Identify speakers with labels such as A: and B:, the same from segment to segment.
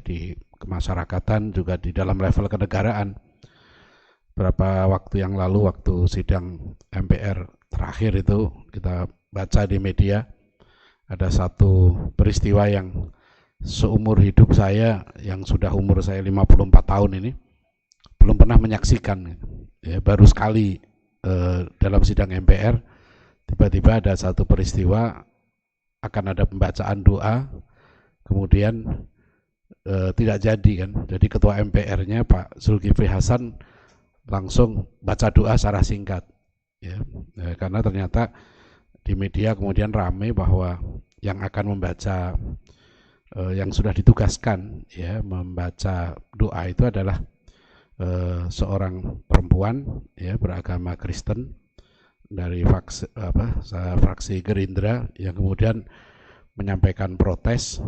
A: ya, di kemasyarakatan juga di dalam level kenegaraan. Beberapa waktu yang lalu, waktu sidang MPR terakhir itu kita baca di media ada satu peristiwa yang seumur hidup saya, yang sudah umur saya 54 tahun ini, belum pernah menyaksikan. Ya, baru sekali dalam sidang MPR tiba-tiba ada satu peristiwa, akan ada pembacaan doa, kemudian tidak jadi kan. Jadi ketua MPR-nya Pak Zulkifli Hasan langsung baca doa secara singkat, ya, karena ternyata di media kemudian ramai bahwa yang akan membaca, yang sudah ditugaskan ya membaca doa itu adalah seorang perempuan ya beragama Kristen dari fraksi Gerindra, yang kemudian menyampaikan protes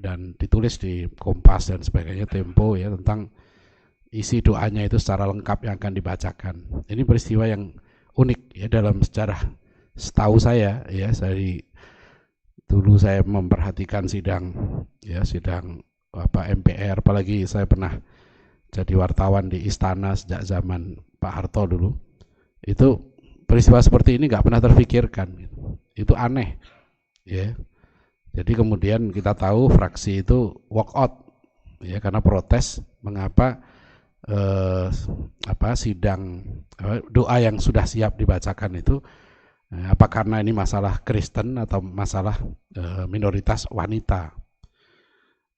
A: dan ditulis di Kompas dan sebagainya, Tempo ya, tentang isi doanya itu secara lengkap yang akan dibacakan. Ini peristiwa yang unik ya dalam sejarah. Setahu saya ya, dulu saya memperhatikan sidang MPR, apalagi saya pernah jadi wartawan di istana sejak zaman Pak Harto dulu. Itu peristiwa seperti ini nggak pernah terfikirkan. Itu aneh ya. Jadi kemudian kita tahu fraksi itu walk out ya karena protes mengapa sidang doa yang sudah siap dibacakan itu apa karena ini masalah Kristen atau masalah minoritas wanita.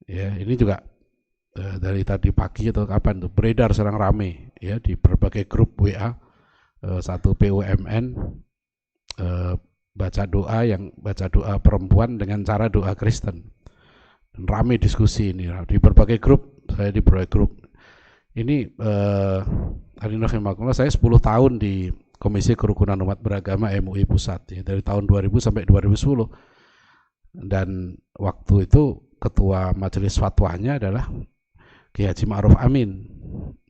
A: Ya, ini juga dari tadi pagi atau kapan tuh beredar serang rame ya di berbagai grup WA, satu BUMN baca doa perempuan dengan cara doa Kristen. Dan rame diskusi ini di berbagai grup, saya di berbagai grup. Ini saya 10 tahun di Komisi Kerukunan Umat Beragama MUI Pusat ya, dari tahun 2000 sampai 2010, dan waktu itu ketua majelis fatwanya adalah Kiai Haji Ma'ruf Amin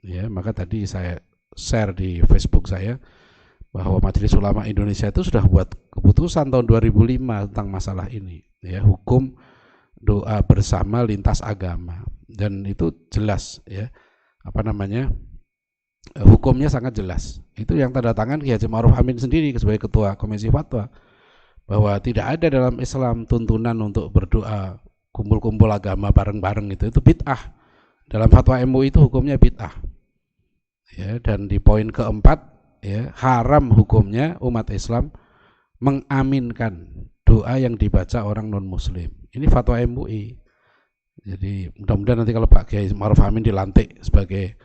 A: ya. Maka tadi saya share di Facebook saya bahwa Majelis Ulama Indonesia itu sudah buat keputusan tahun 2005 tentang masalah ini ya, hukum doa bersama lintas agama, dan itu jelas ya, hukumnya sangat jelas. Itu yang tanda tangan Kiai Haji Ma'ruf Amin sendiri sebagai ketua Komisi Fatwa, bahwa tidak ada dalam Islam tuntunan untuk berdoa kumpul-kumpul agama bareng-bareng, itu bid'ah. Dalam fatwa MUI itu hukumnya bid'ah. Ya, dan di poin keempat ya, haram hukumnya umat Islam mengaminkan doa yang dibaca orang non muslim. Ini fatwa MUI. Jadi mudah-mudahan nanti kalau Pak Kiai Ma'ruf Amin dilantik sebagai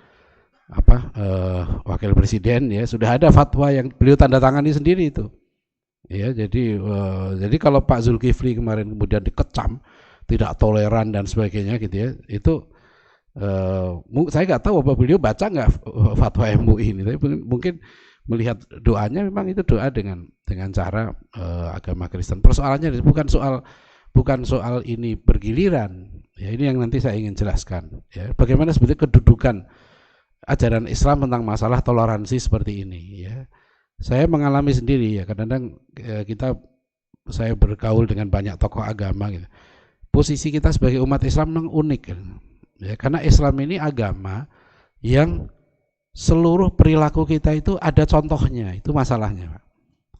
A: wakil presiden ya, sudah ada fatwa yang beliau tanda tangani sendiri itu. Ya, jadi kalau Pak Zulkifli kemarin kemudian dikecam tidak toleran dan sebagainya gitu ya, itu saya nggak tahu apa beliau baca nggak fatwa MUI ini, tapi mungkin melihat doanya memang itu doa dengan cara agama Kristen. Persoalannya bukan soal ini bergiliran ya, ini yang nanti saya ingin jelaskan ya, bagaimana sebetulnya kedudukan ajaran Islam tentang masalah toleransi seperti ini ya. Saya mengalami sendiri ya, kadang-kadang saya bergaul dengan banyak tokoh agama gitu. Posisi kita sebagai umat Islam memang unik ya, karena Islam ini agama yang seluruh perilaku kita itu ada contohnya, itu masalahnya Pak.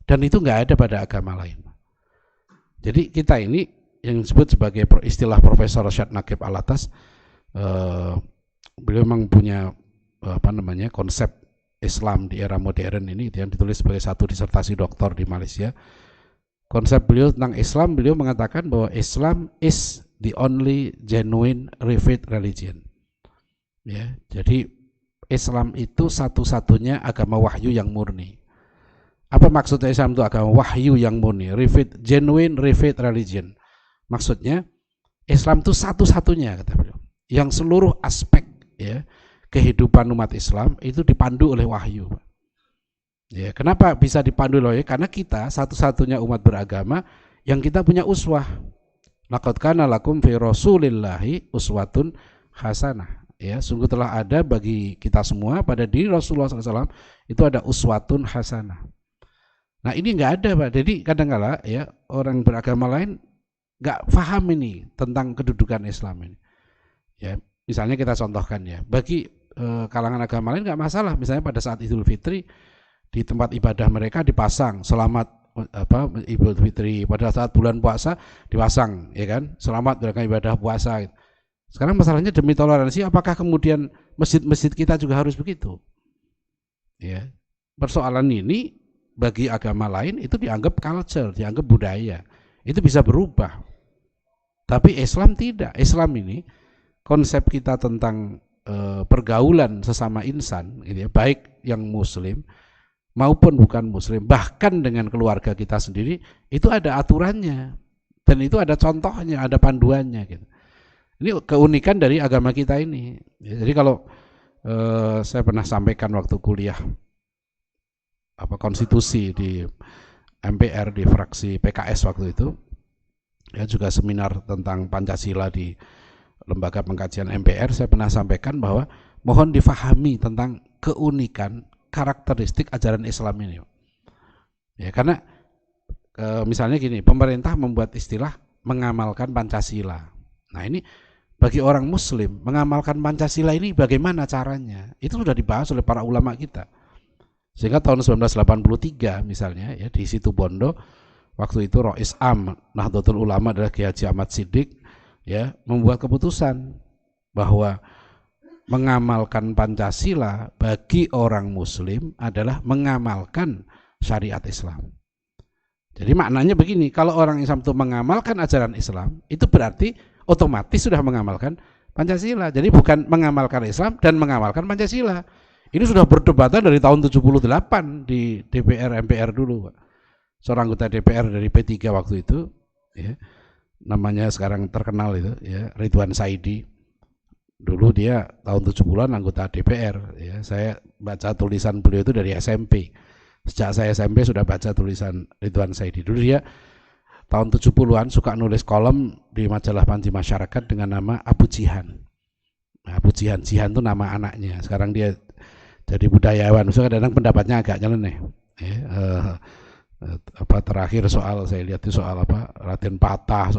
A: Dan itu nggak ada pada agama lain. Jadi kita ini yang disebut sebagai istilah Profesor Rasyad Naqib Alatas, beliau memang punya konsep Islam di era modern ini yang ditulis sebagai satu disertasi doktor di Malaysia. Konsep beliau tentang Islam, beliau mengatakan bahwa Islam is the only genuine revealed religion. Ya, jadi Islam itu satu-satunya agama wahyu yang murni. Apa maksudnya Islam itu agama wahyu yang murni? Genuine revealed religion. Maksudnya Islam itu satu-satunya, kata beliau, yang seluruh aspek ya kehidupan umat Islam itu dipandu oleh wahyu. Ya, kenapa bisa dipandu oleh wahyu? Karena kita satu-satunya umat beragama yang kita punya uswah. Laqad kana lakum fi Rasulillahi uswatun hasanah. Ya, sungguh telah ada bagi kita semua pada diri Rasulullah SAW itu ada uswatun hasanah. Nah ini nggak ada Pak. Jadi kadang-kala ya orang beragama lain nggak paham ini tentang kedudukan Islam ini. Ya, misalnya kita contohkan ya, bagi kalangan agama lain nggak masalah, misalnya pada saat Idul Fitri di tempat ibadah mereka dipasang selamat Idul Fitri, pada saat bulan puasa dipasang, ya kan, selamat mereka ibadah puasa. Sekarang masalahnya demi toleransi, apakah kemudian masjid-masjid kita juga harus begitu? Ya, persoalan ini bagi agama lain itu dianggap culture, dianggap budaya, itu bisa berubah. Tapi Islam tidak. Islam ini konsep kita tentang pergaulan sesama insan, gitu ya, baik yang Muslim maupun bukan Muslim, bahkan dengan keluarga kita sendiri, itu ada aturannya dan itu ada contohnya, ada panduannya. Gitu. Ini keunikan dari agama kita ini. Jadi kalau saya pernah sampaikan waktu kuliah konstitusi di MPR di fraksi PKS waktu itu, ya juga seminar tentang Pancasila di Lembaga Pengkajian MPR, saya pernah sampaikan bahwa mohon difahami tentang keunikan karakteristik ajaran Islam ini. Ya, karena misalnya gini, pemerintah membuat istilah mengamalkan Pancasila. Nah, ini bagi orang Muslim mengamalkan Pancasila ini bagaimana caranya? Itu sudah dibahas oleh para ulama kita. Sehingga tahun 1983 misalnya ya di Situbondo, waktu itu Rois Am Nahdlatul Ulama adalah Kiai Haji Ahmad Siddiq, ya, membuat keputusan bahwa mengamalkan Pancasila bagi orang Muslim adalah mengamalkan syariat Islam. Jadi maknanya begini, kalau orang Islam itu mengamalkan ajaran Islam, itu berarti otomatis sudah mengamalkan Pancasila. Jadi bukan mengamalkan Islam dan mengamalkan Pancasila. Ini sudah berdebatan dari tahun 78 di DPR MPR dulu, Pak. Seorang anggota DPR dari P3 waktu itu, ya, namanya sekarang terkenal itu, ya, Ridwan Saidi. Dulu dia tahun 70-an anggota DPR, ya. Saya baca tulisan beliau itu dari SMP. Sejak saya SMP sudah baca tulisan Ridwan Saidi. Dulu dia tahun 70-an suka nulis kolom di majalah Panji Masyarakat dengan nama Abu Jihan. Nah, Abu Jihan, Jihan itu nama anaknya. Sekarang dia jadi budayawan, misalnya kadang-kadang pendapatnya agak nyeleneh. Ya, terakhir soal saya lihat itu soal Raden Patah,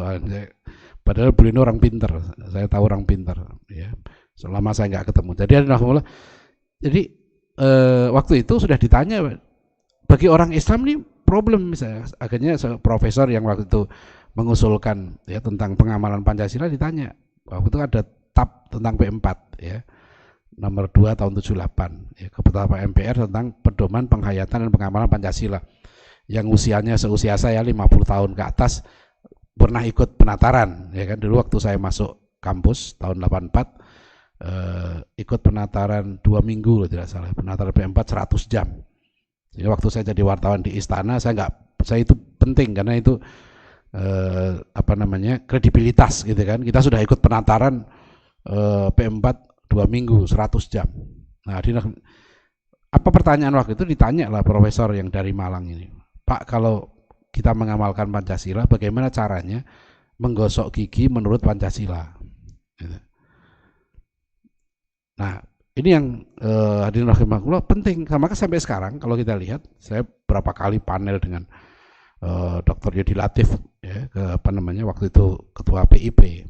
A: padahal beliau ini orang pinter, saya tahu orang pinter, ya. Selama saya nggak ketemu. Jadi waktu itu sudah ditanya, bagi orang Islam ini problem misalnya, akhirnya profesor yang waktu itu mengusulkan ya tentang pengamalan Pancasila ditanya, waktu itu ada tab tentang P4 ya. Nomor 2 tahun 78 ya, keputusan MPR tentang pedoman penghayatan dan pengamalan Pancasila yang usianya seusia saya 50 tahun ke atas pernah ikut penataran ya kan. Dulu waktu saya masuk kampus tahun 84 ikut penataran 2 minggu loh, tidak salah, penataran P4 100 jam. Jadi waktu saya jadi wartawan di istana, saya itu penting karena itu kredibilitas gitu kan. Kita sudah ikut penataran P4 2 minggu 100 jam. Nah, apa pertanyaan waktu itu, ditanya lah profesor yang dari Malang ini, Pak, kalau kita mengamalkan Pancasila, bagaimana caranya menggosok gigi menurut Pancasila? Nah, ini yang hadirin rahimakumullah penting. Maka sampai sekarang kalau kita lihat, saya berapa kali panel dengan Dr. Yudi Latif, ya, waktu itu ketua PIP.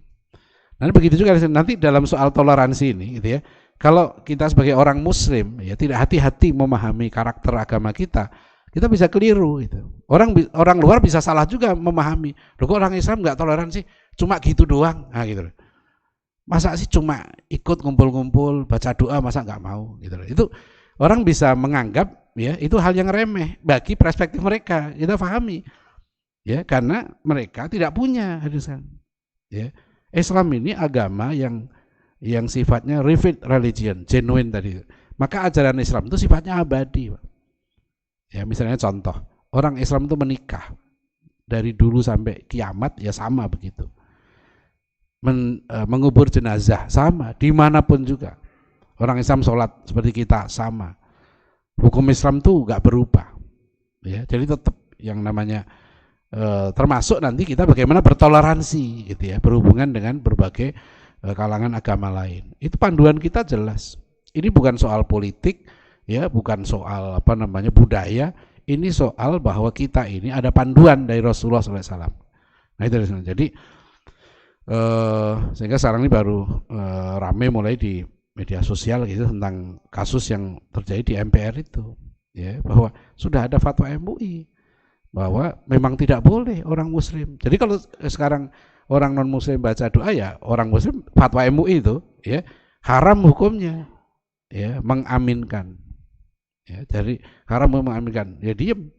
A: Nah, begitu juga nanti dalam soal toleransi ini, gitu ya. Kalau kita sebagai orang Muslim, ya, tidak hati-hati memahami karakter agama kita bisa keliru. Gitu. Orang luar bisa salah juga memahami. Loh, kok orang Islam nggak toleransi? Cuma gitu doang, nah, gitu. Masa sih cuma ikut ngumpul-ngumpul baca doa, masa nggak mau? Gitu. Itu orang bisa menganggap, ya, itu hal yang remeh bagi perspektif mereka. Kita pahami, ya, karena mereka tidak punya hadisan, ya. Islam ini agama yang sifatnya revealed religion, genuine tadi. Maka ajaran Islam itu sifatnya abadi, Pak. Ya, misalnya contoh, orang Islam itu menikah dari dulu sampai kiamat ya sama begitu. Mengubur jenazah sama, dimanapun juga. Orang Islam sholat seperti kita sama. Hukum Islam tuh nggak berubah. Ya, jadi tetap yang namanya termasuk nanti kita bagaimana bertoleransi gitu ya, berhubungan dengan berbagai kalangan agama lain. Itu panduan kita jelas. Ini bukan soal politik ya, bukan soal budaya, ini soal bahwa kita ini ada panduan dari Rasulullah SAW. Nah, itu jadi Sehingga sekarang ini baru rame mulai di media sosial gitu tentang kasus yang terjadi di MPR itu, ya, bahwa sudah ada fatwa MUI bahwa memang tidak boleh orang muslim. Jadi kalau sekarang orang non muslim baca doa, ya orang muslim fatwa MUI itu, ya, haram hukumnya, ya, mengaminkan, ya, jadi haram mengaminkan, ya diem,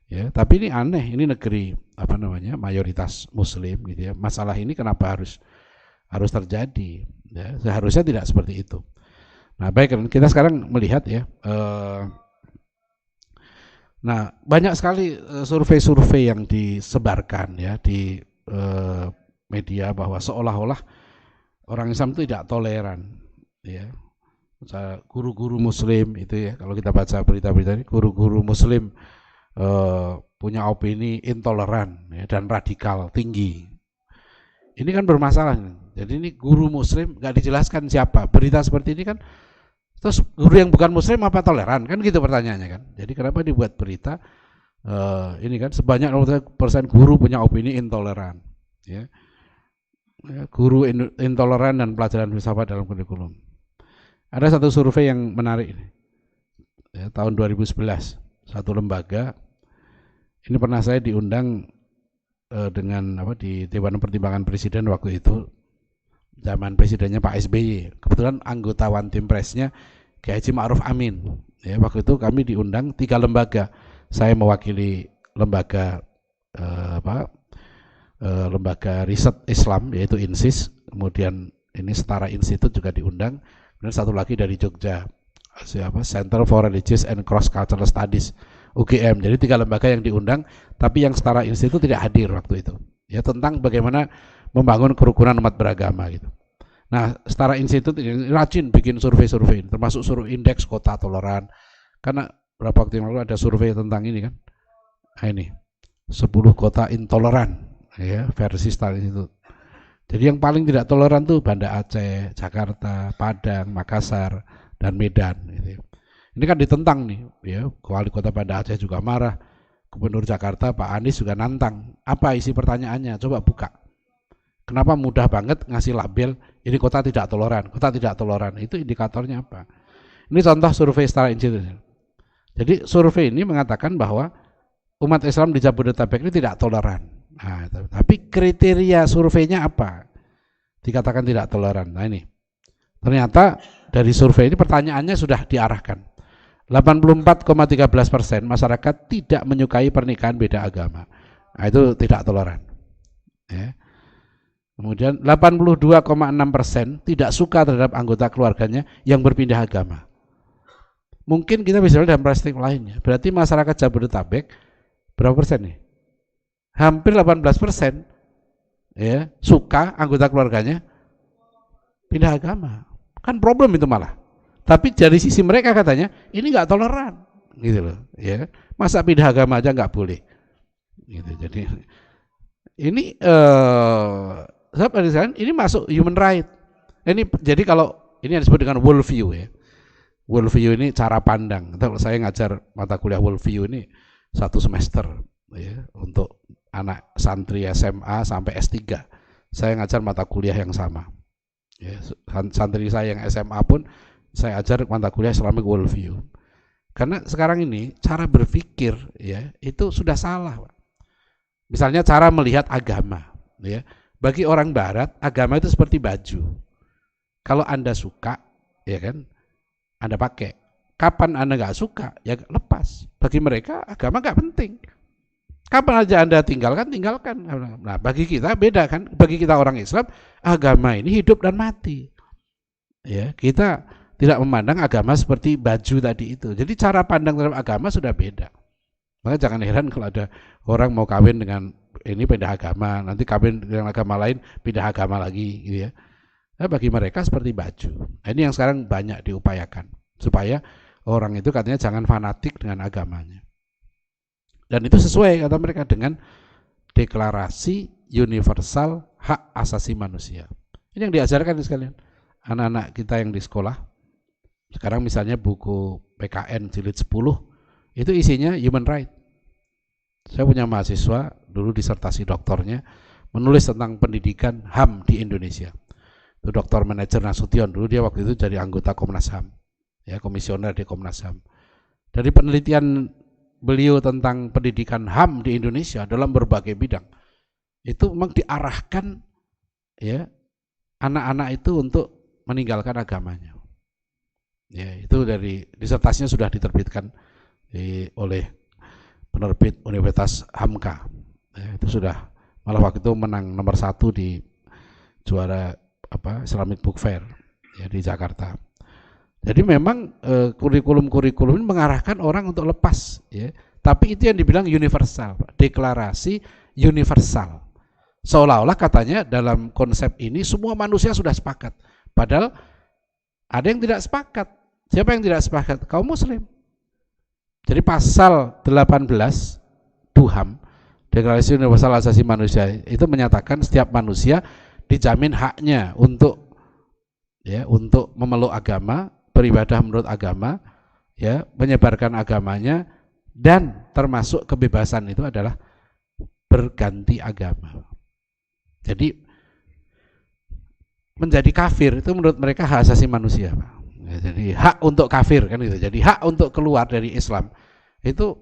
A: ya. Tapi ini aneh, ini negeri apa namanya mayoritas muslim gitu ya, masalah ini kenapa harus terjadi, ya, seharusnya tidak seperti itu. Nah baik, kita sekarang melihat ya, nah banyak sekali survei-survei yang disebarkan ya di media bahwa seolah-olah orang Islam itu tidak toleran, ya. Guru-guru muslim itu ya, kalau kita baca berita-berita ini, guru-guru muslim punya opini intoleran, ya, dan radikal tinggi. Ini kan bermasalah. Jadi ini guru muslim nggak dijelaskan siapa. Berita seperti ini kan, terus guru yang bukan muslim apa toleran, kan gitu pertanyaannya kan. Jadi kenapa dibuat berita ini kan sebanyak 60% guru punya opini intoleran, ya. Guru intoleran dan pelajaran filsafat dalam kurikulum. Ada satu survei yang menarik ini, ya, tahun 2011, satu lembaga. Ini pernah saya diundang dengan apa di Dewan Pertimbangan Presiden waktu itu, zaman presidennya Pak SBY. Kebetulan anggota One Team Press-nya Kiai Haji Ma'ruf Amin. Ya, waktu itu kami diundang 3 lembaga. Saya mewakili lembaga lembaga riset Islam yaitu INSIS, kemudian ini Setara Institute juga diundang, kemudian satu lagi dari Jogja, Center for Religious and Cross Cultural Studies, UGM. Jadi 3 lembaga yang diundang, tapi yang Setara Institute tidak hadir waktu itu. Ya, tentang bagaimana membangun kerukunan umat beragama gitu. Nah, Setara Institute ini rajin bikin survei-survei, termasuk survei indeks kota toleran. Karena berapa waktu yang lalu ada survei tentang ini kan. Nah, ini 10 kota intoleran, ya, versi Setara Institute. Jadi yang paling tidak toleran tuh Banda Aceh, Jakarta, Padang, Makassar, dan Medan gitu. Ini kan ditentang nih, ya. Wali Kota Banda Aceh juga marah, Gubernur Jakarta Pak Anies juga nantang. Apa isi pertanyaannya? Coba buka. Kenapa mudah banget ngasih label ini kota tidak toleran, kota tidak toleran? Itu indikatornya apa? Ini contoh survei Setara Institute. Jadi survei ini mengatakan bahwa umat Islam di Jabodetabek ini tidak toleran. Nah, tapi kriteria surveinya apa? Dikatakan tidak toleran. Nah ini, ternyata dari survei ini pertanyaannya sudah diarahkan. 84,13% masyarakat tidak menyukai pernikahan beda agama. Nah, itu tidak toleran. Ya. Kemudian 82,6% tidak suka terhadap anggota keluarganya yang berpindah agama. Mungkin kita bisa lihat dalam perspektif lainnya. Berarti masyarakat Jabodetabek berapa persen nih? Hampir 18%, ya, suka anggota keluarganya pindah agama. Kan problem itu malah. Tapi dari sisi mereka katanya ini nggak toleran, gitu loh, ya. Masa pindah agama aja nggak boleh, gitu. Jadi ini ini masuk human right. Ini jadi kalau ini yang disebut dengan world view, ya. World view ini cara pandang. Kalau saya ngajar mata kuliah world view ini 1 semester, ya, untuk anak santri SMA sampai S3. Saya ngajar mata kuliah yang sama. Ya, santri saya yang SMA pun saya ajar mata kuliah Islamic Worldview. Karena sekarang ini cara berpikir, ya, itu sudah salah. Misalnya cara melihat agama, ya. Bagi orang Barat, agama itu seperti baju. Kalau Anda suka, ya kan, Anda pakai. Kapan Anda nggak suka, ya lepas. Bagi mereka agama nggak penting. Kapan aja Anda tinggalkan. Nah, bagi kita beda kan. Bagi kita orang Islam, agama ini hidup dan mati. Ya, kita tidak memandang agama seperti baju tadi itu. Jadi cara pandang terhadap agama sudah beda. Maka jangan heran kalau ada orang mau kawin dengan ini pindah agama, nanti kawin dengan agama lain pindah agama lagi, gitu ya. Nah, bagi mereka seperti baju. Nah, ini yang sekarang banyak diupayakan supaya orang itu katanya jangan fanatik dengan agamanya. Dan itu sesuai kata mereka dengan Deklarasi Universal Hak Asasi Manusia. Ini yang diajarkan sekalian anak-anak kita yang di sekolah. Sekarang misalnya buku PKN jilid 10 itu isinya human right. Saya punya mahasiswa dulu disertasi doktornya menulis tentang pendidikan HAM di Indonesia. Itu Dr. Manager Nasution, dulu dia waktu itu jadi anggota Komnas HAM, ya, komisioner di Komnas HAM. Dari penelitian beliau tentang pendidikan HAM di Indonesia dalam berbagai bidang, itu memang diarahkan ya anak-anak itu untuk meninggalkan agamanya. Ya, itu dari disertasinya sudah diterbitkan oleh penerbit Universitas Hamka. Ya, itu sudah malah waktu itu menang nomor 1 di juara Islamic Book Fair ya di Jakarta. Jadi memang kurikulum-kurikulum ini mengarahkan orang untuk lepas ya. Tapi itu yang dibilang universal, deklarasi universal. Seolah-olah katanya dalam konsep ini semua manusia sudah sepakat. Padahal ada yang tidak sepakat. Siapa yang tidak sepakat? Kaum muslim. Jadi pasal 18 DUHAM, Deklarasi Universal Hak Asasi Manusia, itu menyatakan setiap manusia dijamin haknya untuk memeluk agama, beribadah menurut agama, ya, menyebarkan agamanya, dan termasuk kebebasan itu adalah berganti agama. Jadi menjadi kafir itu menurut mereka hak asasi manusia, Pak. Ya, jadi hak untuk kafir kan gitu. Jadi hak untuk keluar dari Islam itu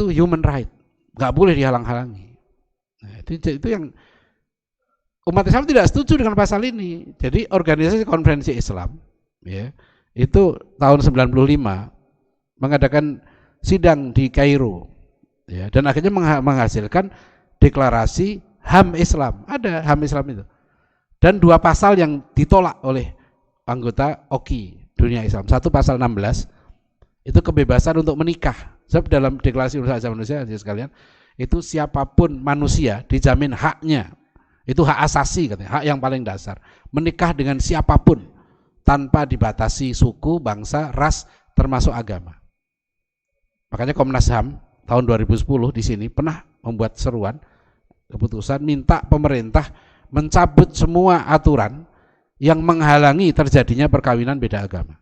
A: human right, nggak boleh dihalang-halangi. Nah, itu yang umat Islam tidak setuju dengan pasal ini. Jadi organisasi konferensi Islam ya, itu tahun 95 mengadakan sidang di Kairo ya, dan akhirnya menghasilkan deklarasi HAM Islam. Ada HAM Islam itu. Dan 2 pasal yang ditolak oleh anggota OKI Dunia Islam. 1 pasal 16 itu kebebasan untuk menikah. Sebab dalam Deklarasi Universal Hak Asasi Manusia sekalian, itu siapapun manusia dijamin haknya. Itu hak asasi katanya, hak yang paling dasar. Menikah dengan siapapun tanpa dibatasi suku, bangsa, ras, termasuk agama. Makanya Komnas HAM tahun 2010 di sini pernah membuat seruan keputusan minta pemerintah mencabut semua aturan yang menghalangi terjadinya perkawinan beda agama.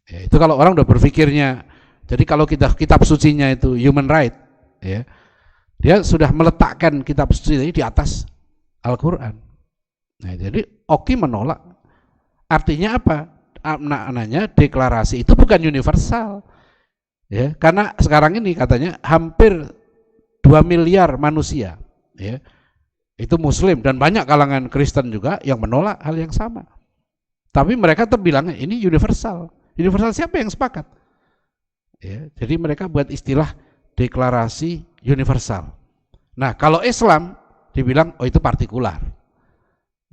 A: Ya, itu kalau orang udah berpikirnya, jadi kalau kitab sucinya itu human right, ya, dia sudah meletakkan kitab suci ini di atas Al-Quran. Nah, jadi OKI menolak. Artinya apa? Anak-anaknya deklarasi itu bukan universal. Ya, karena sekarang ini katanya hampir 2 miliar manusia ya, itu muslim, dan banyak kalangan Kristen juga yang menolak hal yang sama. Tapi mereka terbilang ini universal. Universal siapa yang sepakat? Ya, jadi mereka buat istilah deklarasi universal. Nah, kalau Islam dibilang oh itu partikular.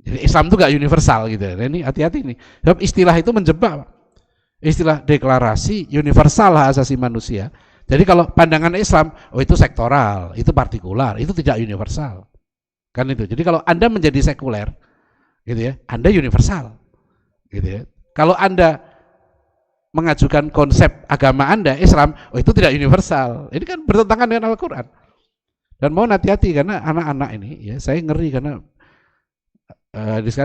A: Jadi Islam itu gak universal gitu. Nah, ini hati-hati nih. Sebab istilah itu menjebak. Istilah deklarasi universal hak asasi manusia. Jadi kalau pandangan Islam, oh itu sektoral, itu partikular, itu tidak universal. Kan itu. Jadi kalau Anda menjadi sekuler, gitu ya, Anda universal. Gitu ya. Kalau Anda mengajukan konsep agama Anda, Islam, oh itu tidak universal. Ini kan bertentangan dengan Al-Quran. Dan mohon hati-hati karena anak-anak ini, ya, saya ngeri karena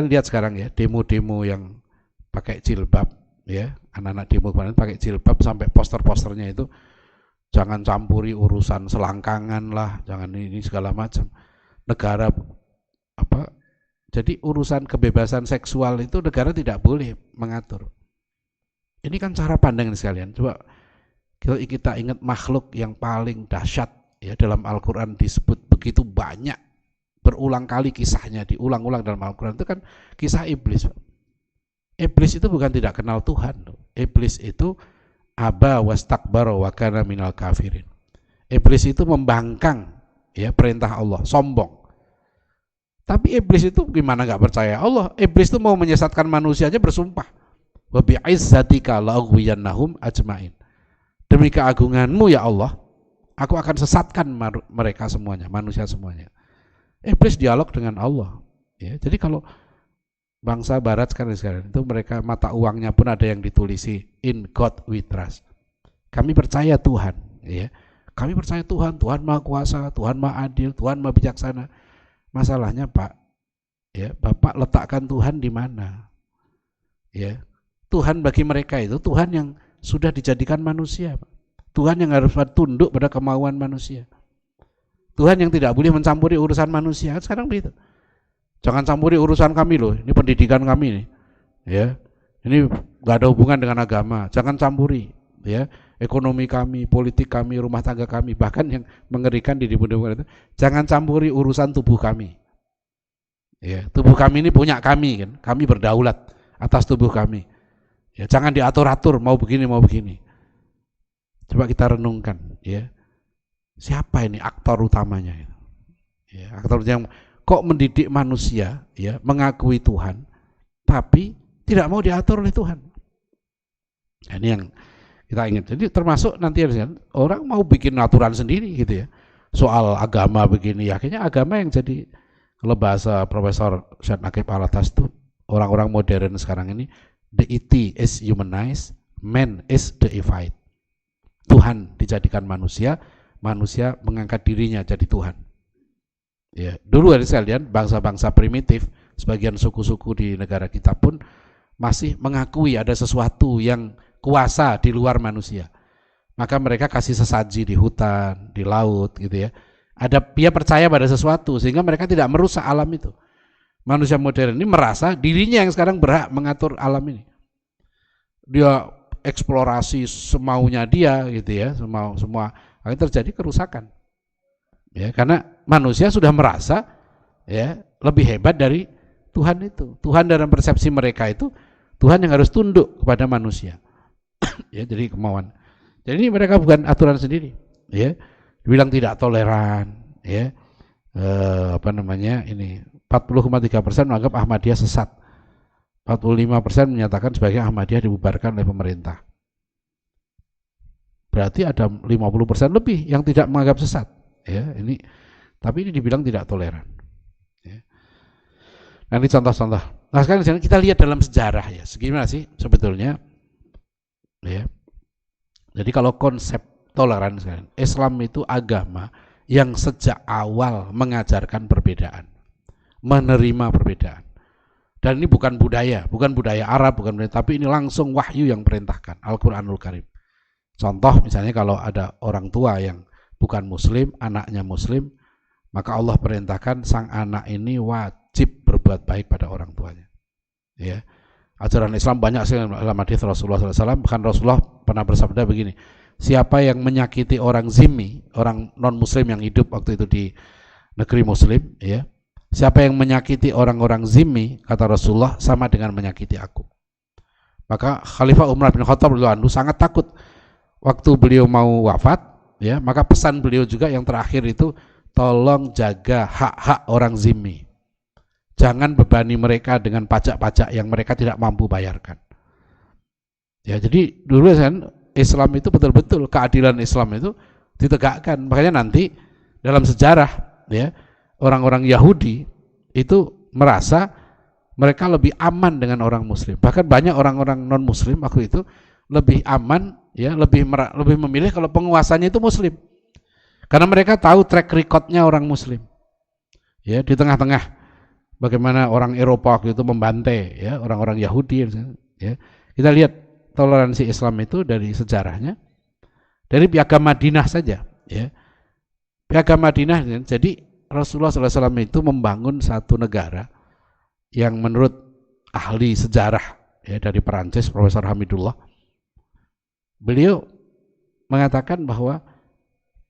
A: lihat sekarang ya, demo-demo yang pakai jilbab, ya, anak-anak demo kemarin pakai jilbab sampai poster-posternya itu jangan campuri urusan selangkangan lah, jangan ini segala macam. Negara jadi urusan kebebasan seksual itu negara tidak boleh mengatur. Ini kan cara pandang sekalian. Coba kita ingat makhluk yang paling dahsyat ya dalam Al-Quran disebut begitu banyak, berulang kali kisahnya diulang-ulang dalam Al-Quran, itu kan kisah iblis. Iblis itu bukan tidak kenal Tuhan. Iblis itu aba wastakbara wa kana minal kafirin. Iblis itu membangkang ya perintah Allah, sombong. Tapi iblis itu gimana nggak percaya Allah? Iblis itu mau menyesatkan manusianya, bersumpah, wa bi'izzatika la'ughwiyannahum ajmain. Demi keagunganmu ya Allah, aku akan sesatkan mereka semuanya, manusia semuanya. Iblis dialog dengan Allah. Ya, jadi kalau bangsa Barat sekarang itu mereka mata uangnya pun ada yang ditulisi in God we trust. Kami percaya Tuhan. Ya, kami percaya Tuhan. Tuhan Maha Kuasa, Tuhan Maha Adil, Tuhan Maha Bijaksana. Masalahnya Pak, ya Bapak letakkan Tuhan di mana? Ya, Tuhan bagi mereka itu Tuhan yang sudah dijadikan manusia, Pak. Tuhan yang harus tunduk pada kemauan manusia. Tuhan yang tidak boleh mencampuri urusan manusia. Sekarang begitu. Jangan campuri urusan kami loh. Ini pendidikan kami nih. Ya. Ini nggak ada hubungan dengan agama. Jangan campuri. Ya. Ekonomi kami, politik kami, rumah tangga kami, bahkan yang mengerikan di itu, jangan campuri urusan tubuh kami. Ya, tubuh kami ini punya kami kan. Kami berdaulat atas tubuh kami. Ya, jangan diatur-atur mau begini mau begini. Coba kita renungkan, ya. Siapa ini aktor utamanya? Ya, aktor yang kok mendidik manusia, ya, mengakui Tuhan, tapi tidak mau diatur oleh Tuhan. Nah, ini yang kita ingat. Jadi termasuk nanti orang mau bikin aturan sendiri gitu ya. Soal agama begini, akhirnya agama yang jadi, kalau bahasa Profesor Syed Naqib Alatas itu, orang-orang modern sekarang ini, deity is humanized, man is deified. Tuhan dijadikan manusia, manusia mengangkat dirinya jadi Tuhan. Ya, dulu hari sekalian bangsa-bangsa primitif, sebagian suku-suku di negara kita pun masih mengakui ada sesuatu yang kuasa di luar manusia. Maka mereka kasih sesaji di hutan, di laut gitu ya. Dia percaya pada sesuatu sehingga mereka tidak merusak alam itu. Manusia modern ini merasa dirinya yang sekarang berhak mengatur alam ini. Dia eksplorasi semaunya dia gitu ya, semua akhirnya terjadi kerusakan. Ya, karena manusia sudah merasa ya lebih hebat dari Tuhan itu. Tuhan dalam persepsi mereka itu Tuhan yang harus tunduk kepada manusia. Ya, jadi kemauan. Jadi ini mereka bukan aturan sendiri, ya. Dibilang tidak toleran, ya. Ini 40,3% menganggap Ahmadiyah sesat. 45% menyatakan sebagai Ahmadiyah dibubarkan oleh pemerintah. Berarti ada 50% lebih yang tidak menganggap sesat, ya. Tapi ini dibilang tidak toleran. Ya. Nah, ini contoh-contoh. Nah, sekarang kita lihat dalam sejarah ya, segimana sih sebetulnya, ya. Jadi kalau konsep toleransi, Islam itu agama yang sejak awal mengajarkan perbedaan, menerima perbedaan. Dan ini bukan budaya Arab, tapi ini langsung wahyu yang perintahkan, Al-Quranul Karim. Contoh misalnya kalau ada orang tua yang bukan muslim, anaknya muslim, maka Allah perintahkan sang anak ini wajib berbuat baik pada orang tuanya. Ya. Ajaran Islam banyak sekali dalam hadis Rasulullah SAW, bahkan Rasulullah pernah bersabda begini, siapa yang menyakiti orang zimmi, orang non muslim yang hidup waktu itu di negeri muslim, ya, siapa yang menyakiti orang-orang zimmi, kata Rasulullah, sama dengan menyakiti aku. Maka Khalifah Umar bin Khattab radhiyallahu anhu sangat takut waktu beliau mau wafat, ya, maka pesan beliau juga yang terakhir itu, tolong jaga hak-hak orang zimmi. Jangan bebani mereka dengan pajak-pajak yang mereka tidak mampu bayarkan. Ya, jadi dulu kan Islam itu betul-betul, keadilan Islam itu ditegakkan. Makanya nanti dalam sejarah, ya, orang-orang Yahudi itu merasa mereka lebih aman dengan orang Muslim. Bahkan banyak orang-orang non Muslim waktu itu lebih aman, ya, lebih memilih kalau penguasanya itu Muslim. Karena mereka tahu track recordnya orang Muslim. Ya, di tengah-tengah bagaimana orang Eropa itu membantai, ya, orang-orang Yahudi, ya. Kita lihat toleransi Islam itu dari sejarahnya, dari Piagam Madinah saja, ya. Piagam Madinah, jadi Rasulullah SAW itu membangun satu negara yang menurut ahli sejarah, ya, dari Perancis, Profesor Hamidullah, beliau mengatakan bahwa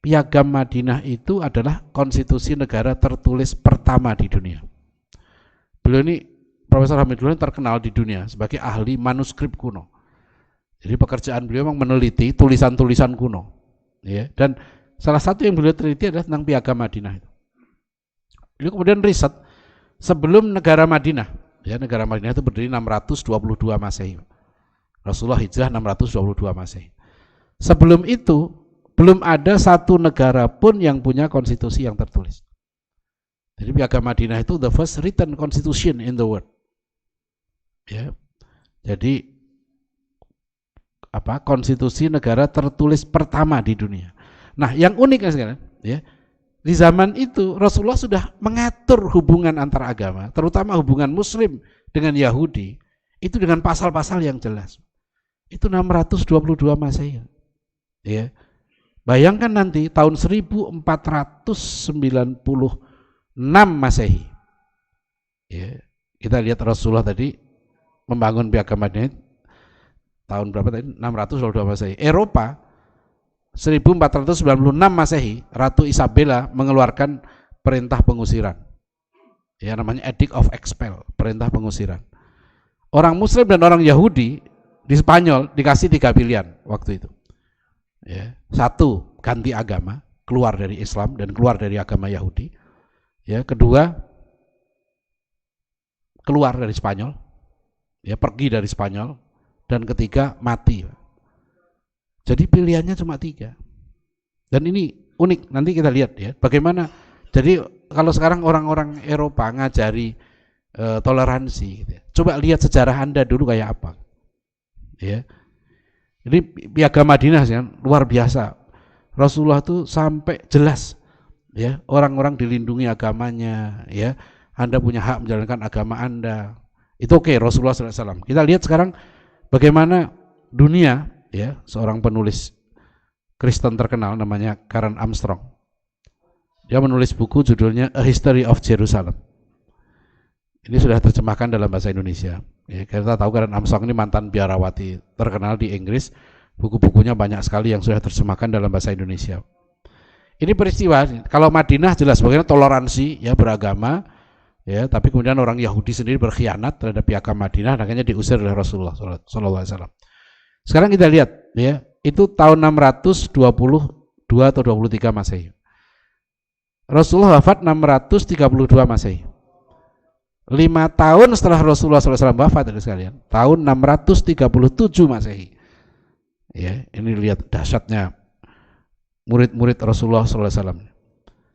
A: Piagam Madinah itu adalah konstitusi negara tertulis pertama di dunia. Beliau ini, Profesor Hamidullah, terkenal di dunia sebagai ahli manuskrip kuno. Jadi pekerjaan beliau memang meneliti tulisan-tulisan kuno, ya. Dan salah satu yang beliau teliti adalah tentang Piagam Madinah itu. Beliau kemudian riset sebelum negara Madinah, ya, negara Madinah itu berdiri 622 Masehi. Rasulullah hijrah 622 Masehi. Sebelum itu belum ada satu negara pun yang punya konstitusi yang tertulis. Jadi Piagam Madinah itu the first written constitution in the world. Ya. Jadi konstitusi negara tertulis pertama di dunia. Nah, yang unik sekarang, ya, di zaman itu Rasulullah sudah mengatur hubungan antar agama, terutama hubungan Muslim dengan Yahudi, itu dengan pasal-pasal yang jelas. Itu 622 Masehi. Ya. Bayangkan nanti tahun 1496 Masehi. Ya, kita lihat Rasulullah tadi membangun piagam Madinah tahun berapa tadi? 600 Masehi. Eropa 1496 Masehi, Ratu Isabella mengeluarkan perintah pengusiran. Ya, namanya Edict of Expel, perintah pengusiran. Orang Muslim dan orang Yahudi di Spanyol dikasih 3 pilihan waktu itu. Ya, 1, ganti agama, keluar dari Islam dan keluar dari agama Yahudi. Ya, kedua, keluar dari Spanyol, ya, pergi dari Spanyol, dan ketiga, mati. Jadi pilihannya cuma 3. Dan ini unik, nanti kita lihat ya, bagaimana. Jadi kalau sekarang orang-orang Eropa ngajari toleransi, gitu ya. Coba lihat sejarah Anda dulu kayak apa. Ya. Ini piagam Madinah ya, luar biasa. Rasulullah itu sampai jelas, ya, orang-orang dilindungi agamanya, ya. Anda punya hak menjalankan agama Anda. Itu oke, Rasulullah SAW. Kita lihat sekarang bagaimana dunia, ya, seorang penulis Kristen terkenal namanya Karen Armstrong. Dia menulis buku judulnya A History of Jerusalem. Ini sudah terjemahkan dalam bahasa Indonesia. Ya, kita tahu Karen Armstrong ini mantan biarawati terkenal di Inggris. Buku-bukunya banyak sekali yang sudah terjemahkan dalam bahasa Indonesia. Ini peristiwa, kalau Madinah jelas bagaimana toleransi, ya, beragama, ya, tapi kemudian orang Yahudi sendiri berkhianat terhadap piagam Madinah, akhirnya diusir oleh Rasulullah SAW. Sekarang kita lihat, ya, itu tahun 622 atau 23 Masehi. Rasulullah wafat 632 Masehi. 5 tahun setelah Rasulullah SAW wafat, sekalian, tahun 637 Masehi. Ya, ini lihat dahsyatnya murid-murid Rasulullah SAW.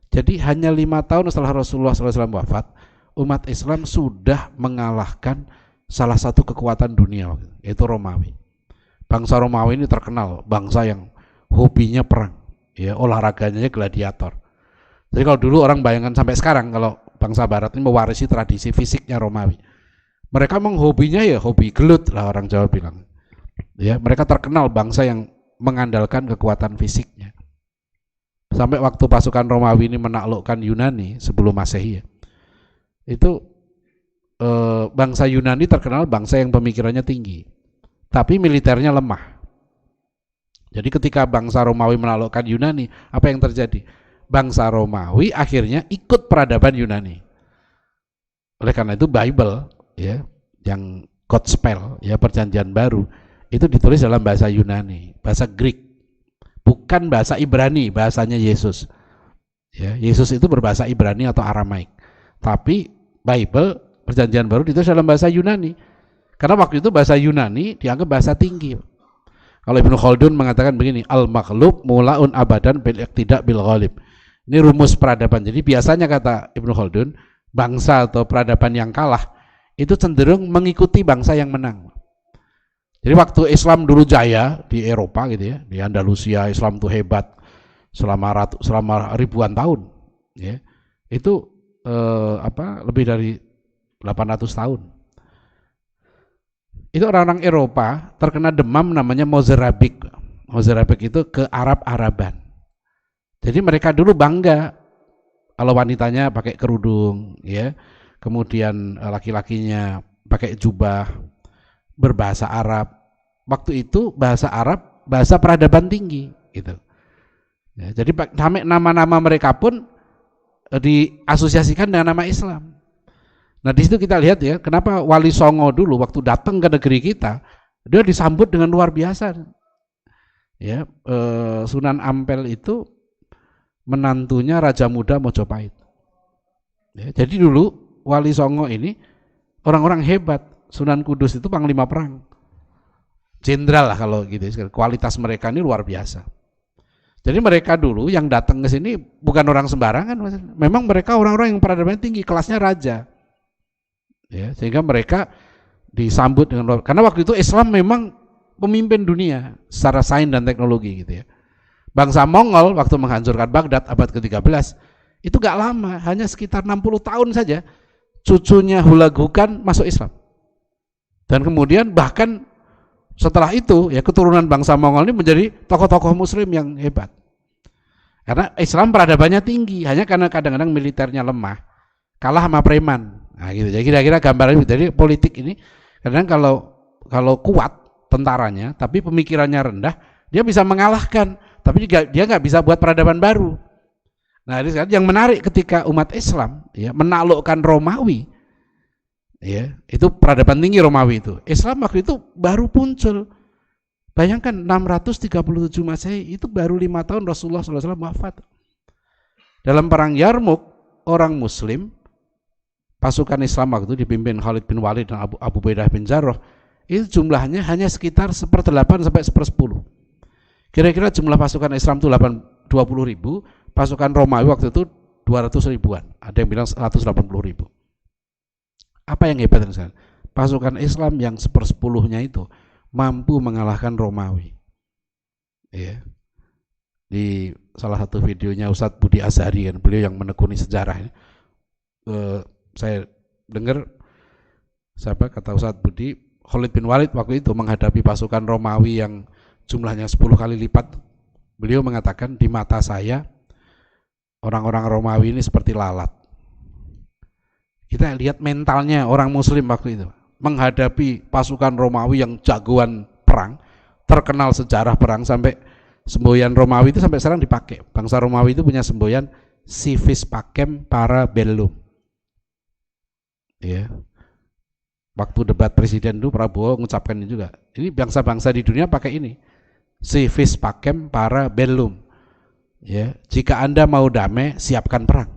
A: Jadi hanya 5 tahun setelah Rasulullah SAW wafat, umat Islam sudah mengalahkan salah satu kekuatan dunia, yaitu Romawi. Bangsa Romawi ini terkenal bangsa yang hobinya perang, ya, olahraganya gladiator. Jadi kalau dulu orang bayangkan sampai sekarang kalau bangsa Barat ini mewarisi tradisi fisiknya Romawi, mereka menghobinya ya hobi gelut lah orang Jawa bilang. Ya, mereka terkenal bangsa yang mengandalkan kekuatan fisiknya. Sampai waktu pasukan Romawi ini menaklukkan Yunani sebelum Masehi, ya, itu bangsa Yunani terkenal bangsa yang pemikirannya tinggi, tapi militernya lemah. Jadi ketika bangsa Romawi menaklukkan Yunani, apa yang terjadi? Bangsa Romawi akhirnya ikut peradaban Yunani. Oleh karena itu Bible, ya, yang Gospel, ya, perjanjian baru, itu ditulis dalam bahasa Yunani, bahasa Greek, bukan bahasa Ibrani, bahasanya Yesus. Ya, Yesus itu berbahasa Ibrani atau Aramaik. Tapi Bible, perjanjian baru, ditulis dalam bahasa Yunani. Karena waktu itu bahasa Yunani dianggap bahasa tinggi. Kalau Ibnu Khaldun mengatakan begini, al-maghlub mulaun abadan bil iqtida bil ghalib. Ini rumus peradaban. Jadi biasanya kata Ibnu Khaldun, bangsa atau peradaban yang kalah itu cenderung mengikuti bangsa yang menang. Jadi waktu Islam dulu jaya di Eropa gitu ya, di Andalusia Islam tuh hebat selama ribuan tahun, ya. Itu lebih dari 800 tahun. Itu orang-orang Eropa terkena demam namanya Mozarabik. Mozarabik itu ke Arab-Araban. Jadi mereka dulu bangga kalau wanitanya pakai kerudung, ya. Kemudian laki-lakinya pakai jubah, berbahasa Arab. Waktu itu bahasa Arab bahasa peradaban tinggi, gitu. Ya, jadi nama-nama mereka pun diasosiasikan dengan nama Islam. Nah di situ kita lihat ya, kenapa Wali Songo dulu waktu datang ke negeri kita, dia disambut dengan luar biasa. Ya, Sunan Ampel itu menantunya Raja Muda Mojopahit. Ya, jadi dulu Wali Songo ini orang-orang hebat. Sunan Kudus itu panglima perang, jenderal lah kalau gitu. Kualitas mereka ini luar biasa. Jadi mereka dulu yang datang ke sini bukan orang sembarangan, memang mereka orang-orang yang peradaban tinggi, kelasnya raja. Ya, sehingga mereka disambut dengan, karena waktu itu Islam memang pemimpin dunia secara sains dan teknologi gitu ya. Bangsa Mongol waktu menghancurkan Baghdad abad ke-13 itu gak lama, hanya sekitar 60 tahun saja cucunya Hulagukan masuk Islam. Dan kemudian bahkan setelah itu ya keturunan bangsa Mongol ini menjadi tokoh-tokoh muslim yang hebat. Karena Islam peradabannya tinggi, hanya karena kadang-kadang militernya lemah, kalah sama preman. Nah, gitu. Jadi kira-kira gambaran itu. Jadi politik ini kadang kalau kuat tentaranya, tapi pemikirannya rendah, dia bisa mengalahkan, tapi dia nggak bisa buat peradaban baru. Nah, yang menarik ketika umat Islam ya menaklukkan Romawi, ya itu peradaban tinggi Romawi itu. Islam waktu itu baru muncul. Bayangkan 637 Masehi itu baru 5 tahun Rasulullah SAW wafat. Dalam perang Yarmuk, orang Muslim, pasukan Islam waktu itu dipimpin Khalid bin Walid dan Abu Ubaidah bin Jarrah, itu jumlahnya hanya sekitar 1/8 sampai 1/10. Kira-kira jumlah pasukan Islam itu 20.000, pasukan Romawi waktu itu 200 ribuan, ada yang bilang 180 ribu. Apa yang hebat sekarang? Pasukan Islam yang 1/10-nya itu mampu mengalahkan Romawi. Ya. Di salah satu videonya Ustadz Budi Azhari, kan, beliau yang menekuni sejarah. Saya dengar kata Ustadz Budi, Khalid bin Walid waktu itu menghadapi pasukan Romawi yang jumlahnya 10 kali lipat. Beliau mengatakan, di mata saya orang-orang Romawi ini seperti lalat. Kita lihat mentalnya orang Muslim waktu itu menghadapi pasukan Romawi yang jagoan perang, terkenal sejarah perang, sampai semboyan Romawi itu sampai sekarang dipakai. Bangsa Romawi itu punya semboyan si vis pacem para bellum. Ya. Waktu debat presiden itu Prabowo mengucapkan ini juga. Ini bangsa-bangsa di dunia pakai ini. Si vis pacem para bellum. Ya, jika Anda mau damai, siapkan perang.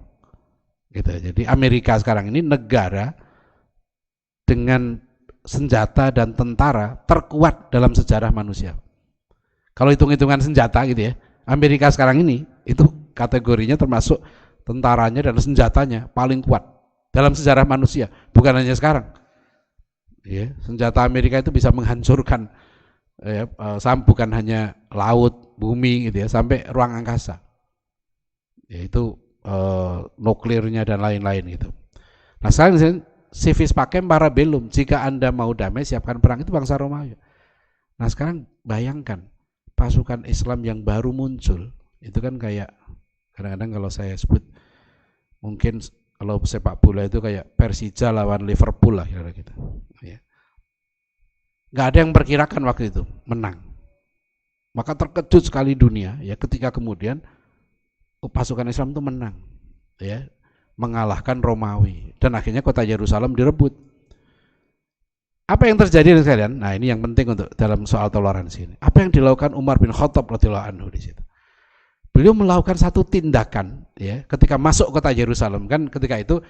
A: Gitu. Jadi Amerika sekarang ini negara dengan senjata dan tentara terkuat dalam sejarah manusia. Kalau hitung-hitungan senjata gitu ya, Amerika sekarang ini itu kategorinya termasuk tentaranya dan senjatanya paling kuat dalam sejarah manusia, bukan hanya sekarang. Ya, senjata Amerika itu bisa menghancurkan bukan hanya laut, bumi gitu ya, sampai ruang angkasa. Yaitu nuklirnya dan lain-lain gitu. Nah, sekarang si vis pacem para bellum, jika Anda mau damai siapkan perang, itu bangsa Romawi. Nah, sekarang bayangkan pasukan Islam yang baru muncul, itu kan kayak kadang-kadang kalau saya sebut, mungkin kalau sepak bola itu kayak Persija lawan Liverpool lah kira-kira gitu. Ya. Nggak ada yang memperkirakan waktu itu menang. Maka terkejut sekali dunia ya ketika kemudian pasukan Islam itu menang, ya, mengalahkan Romawi, dan akhirnya kota Yerusalem direbut. Apa yang terjadi sekalian? Nah, ini yang penting untuk dalam soal toleransi ini. Apa yang dilakukan Umar bin Khattab radhiyallahu anhu di situ? Beliau melakukan satu tindakan ya ketika masuk kota Yerusalem, kan ketika itu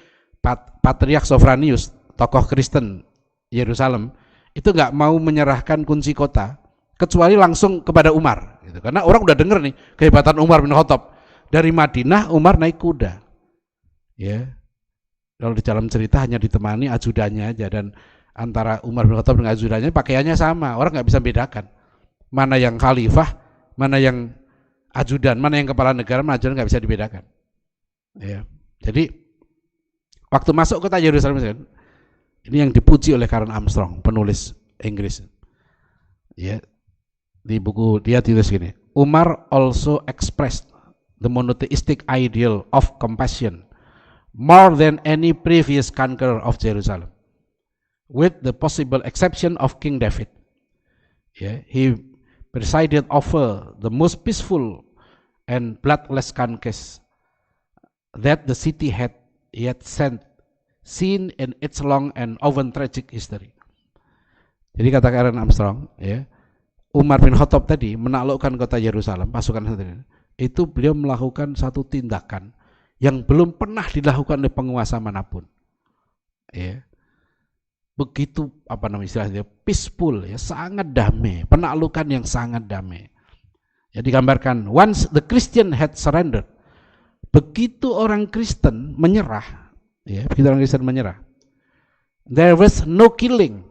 A: Patriark Sophronius, tokoh Kristen Yerusalem, itu nggak mau menyerahkan kunci kota kecuali langsung kepada Umar gitu. Karena orang udah dengar nih kehebatan Umar bin Khattab. Dari Madinah Umar naik kuda. Ya. Kalau di dalam cerita hanya ditemani ajudannya aja, dan antara Umar bin Khattab dengan ajudannya pakaiannya sama. Orang nggak bisa bedakan mana yang khalifah, mana yang ajudan, mana yang kepala negara, mana ajudan, nggak bisa dibedakan. Ya. Jadi waktu masuk kota Yerusalem, ini yang dipuji oleh Karen Armstrong, penulis Inggris. Ya. Di buku dia tulis gini, Umar also expressed the monotheistic ideal of compassion more than any previous conqueror of Jerusalem, with the possible exception of King David. Yeah, he presided over the most peaceful and bloodless conquest that the city had yet seen in its long and often tragic history. Jadi kata Karen Armstrong, ya, Umar bin Khattab tadi menaklukkan kota Yerusalem, pasukan itu beliau melakukan satu tindakan yang belum pernah dilakukan oleh penguasa manapun. Ya. Begitu istilahnya peaceful, ya, sangat damai, penaklukan yang sangat damai. Ya, digambarkan once the Christian had surrendered, begitu orang Kristen menyerah, ya, there was no killing.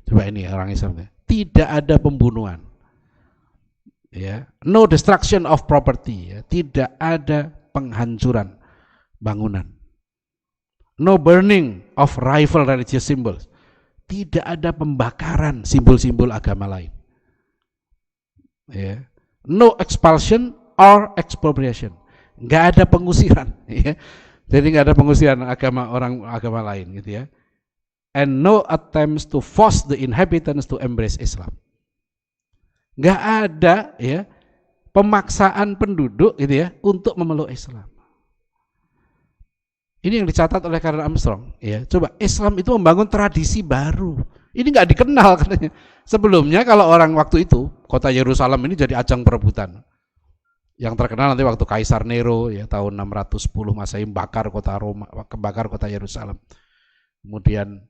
A: Coba ini orang Islam, tidak ada pembunuhan. Ya, no destruction of property, ya, tidak ada penghancuran bangunan. No burning of rival religious symbols, tidak ada pembakaran simbol-simbol agama lain. Ya. No expulsion or expropriation. Nggak ada pengusiran, ya. Jadi nggak ada pengusiran agama lain, gitu ya. And no attempts to force the inhabitants to embrace Islam. Nggak ada, ya, pemaksaan penduduk, gitu ya, untuk memeluk Islam. Ini yang dicatat oleh Karen Armstrong, ya. Coba, Islam itu membangun tradisi baru. Ini nggak dikenal katanya. Sebelumnya kalau orang waktu itu, kota Yerusalem ini jadi ajang perebutan. Yang terkenal nanti waktu Kaisar Nero, ya, tahun 610 Masehi bakar kota Yerusalem. Kemudian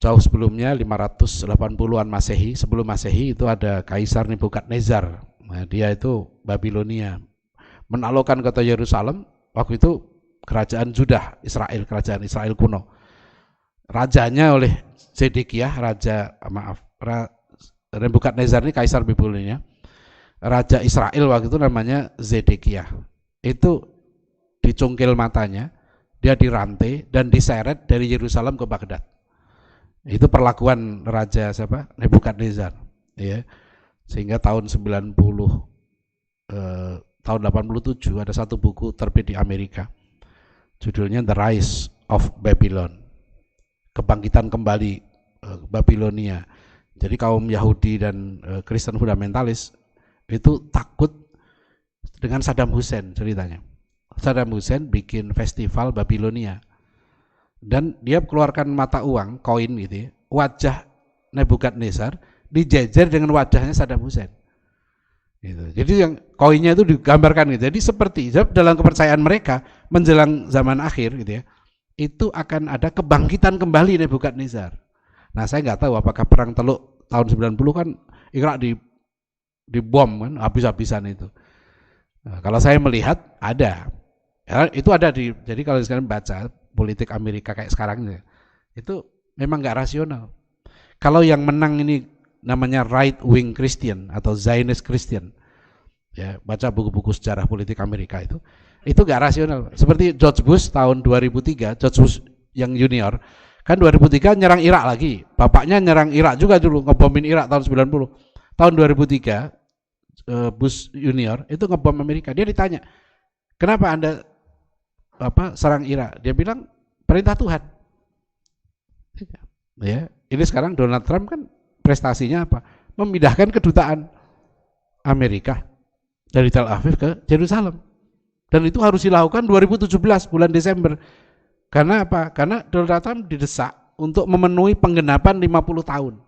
A: jauh sebelumnya 580-an Masehi, sebelum Masehi itu ada Kaisar Nebukadnezar. Nah, dia itu Babilonia. Menaklukkan kota Yerusalem, waktu itu kerajaan Judah, kerajaan Israel kuno. Rajanya oleh Zedekiah, Nebukadnezar ini Kaisar Babilonia. Raja Israel waktu itu namanya Zedekiah. Itu dicungkil matanya, dia dirantai dan diseret dari Yerusalem ke Baghdad. Itu perlakuan Raja siapa? Nebukadnezar, ya. Sehingga tahun 87 ada satu buku terbit di Amerika. Judulnya The Rise of Babylon. Kebangkitan kembali Babilonia. Jadi kaum Yahudi dan Kristen fundamentalis itu takut dengan Saddam Hussein ceritanya. Saddam Hussein bikin festival Babilonia. Dan dia keluarkan mata uang, koin gitu ya, wajah Nebukadnezar dijejer dengan wajahnya Saddam Hussein. Gitu. Jadi yang koinnya itu digambarkan gitu. Jadi seperti dalam kepercayaan mereka menjelang zaman akhir gitu ya, itu akan ada kebangkitan kembali Nebukadnezar. Nah, saya nggak tahu apakah perang Teluk tahun 90 kan Irak dibom kan habis-habisan itu. Nah, kalau saya melihat ada, ya, itu ada jadi kalau sekarang baca politik Amerika kayak sekarang itu memang nggak rasional. Kalau yang menang ini namanya right wing Christian atau Zionist Christian, ya, baca buku-buku sejarah politik Amerika itu nggak rasional. Seperti George Bush tahun 2003, George Bush yang junior kan 2003 nyerang Irak lagi, bapaknya nyerang Irak juga dulu, ngebomin Irak tahun 90. Tahun 2003 Bush junior itu ngebom Amerika. Dia ditanya, kenapa Anda serang Irak? Dia bilang perintah Tuhan. Ya, ini sekarang Donald Trump kan prestasinya apa? Memindahkan kedutaan Amerika dari Tel Aviv ke Yerusalem. Dan itu harus dilakukan 2017 bulan Desember. Karena apa? Karena Donald Trump didesak untuk memenuhi penggenapan 50 tahun.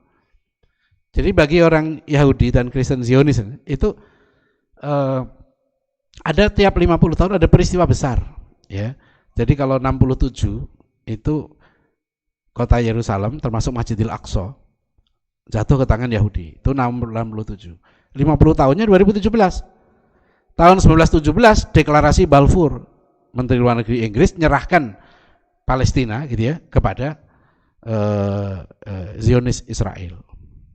A: Jadi bagi orang Yahudi dan Kristen Zionis itu ada tiap 50 tahun ada peristiwa besar, ya. Jadi kalau 67 itu kota Yerusalem termasuk Masjidil Aqsa jatuh ke tangan Yahudi. Itu 67. 50 tahunnya 2017. Tahun 1917 deklarasi Balfour, Menteri Luar Negeri Inggris nyerahkan Palestina gitu ya kepada Zionis Israel.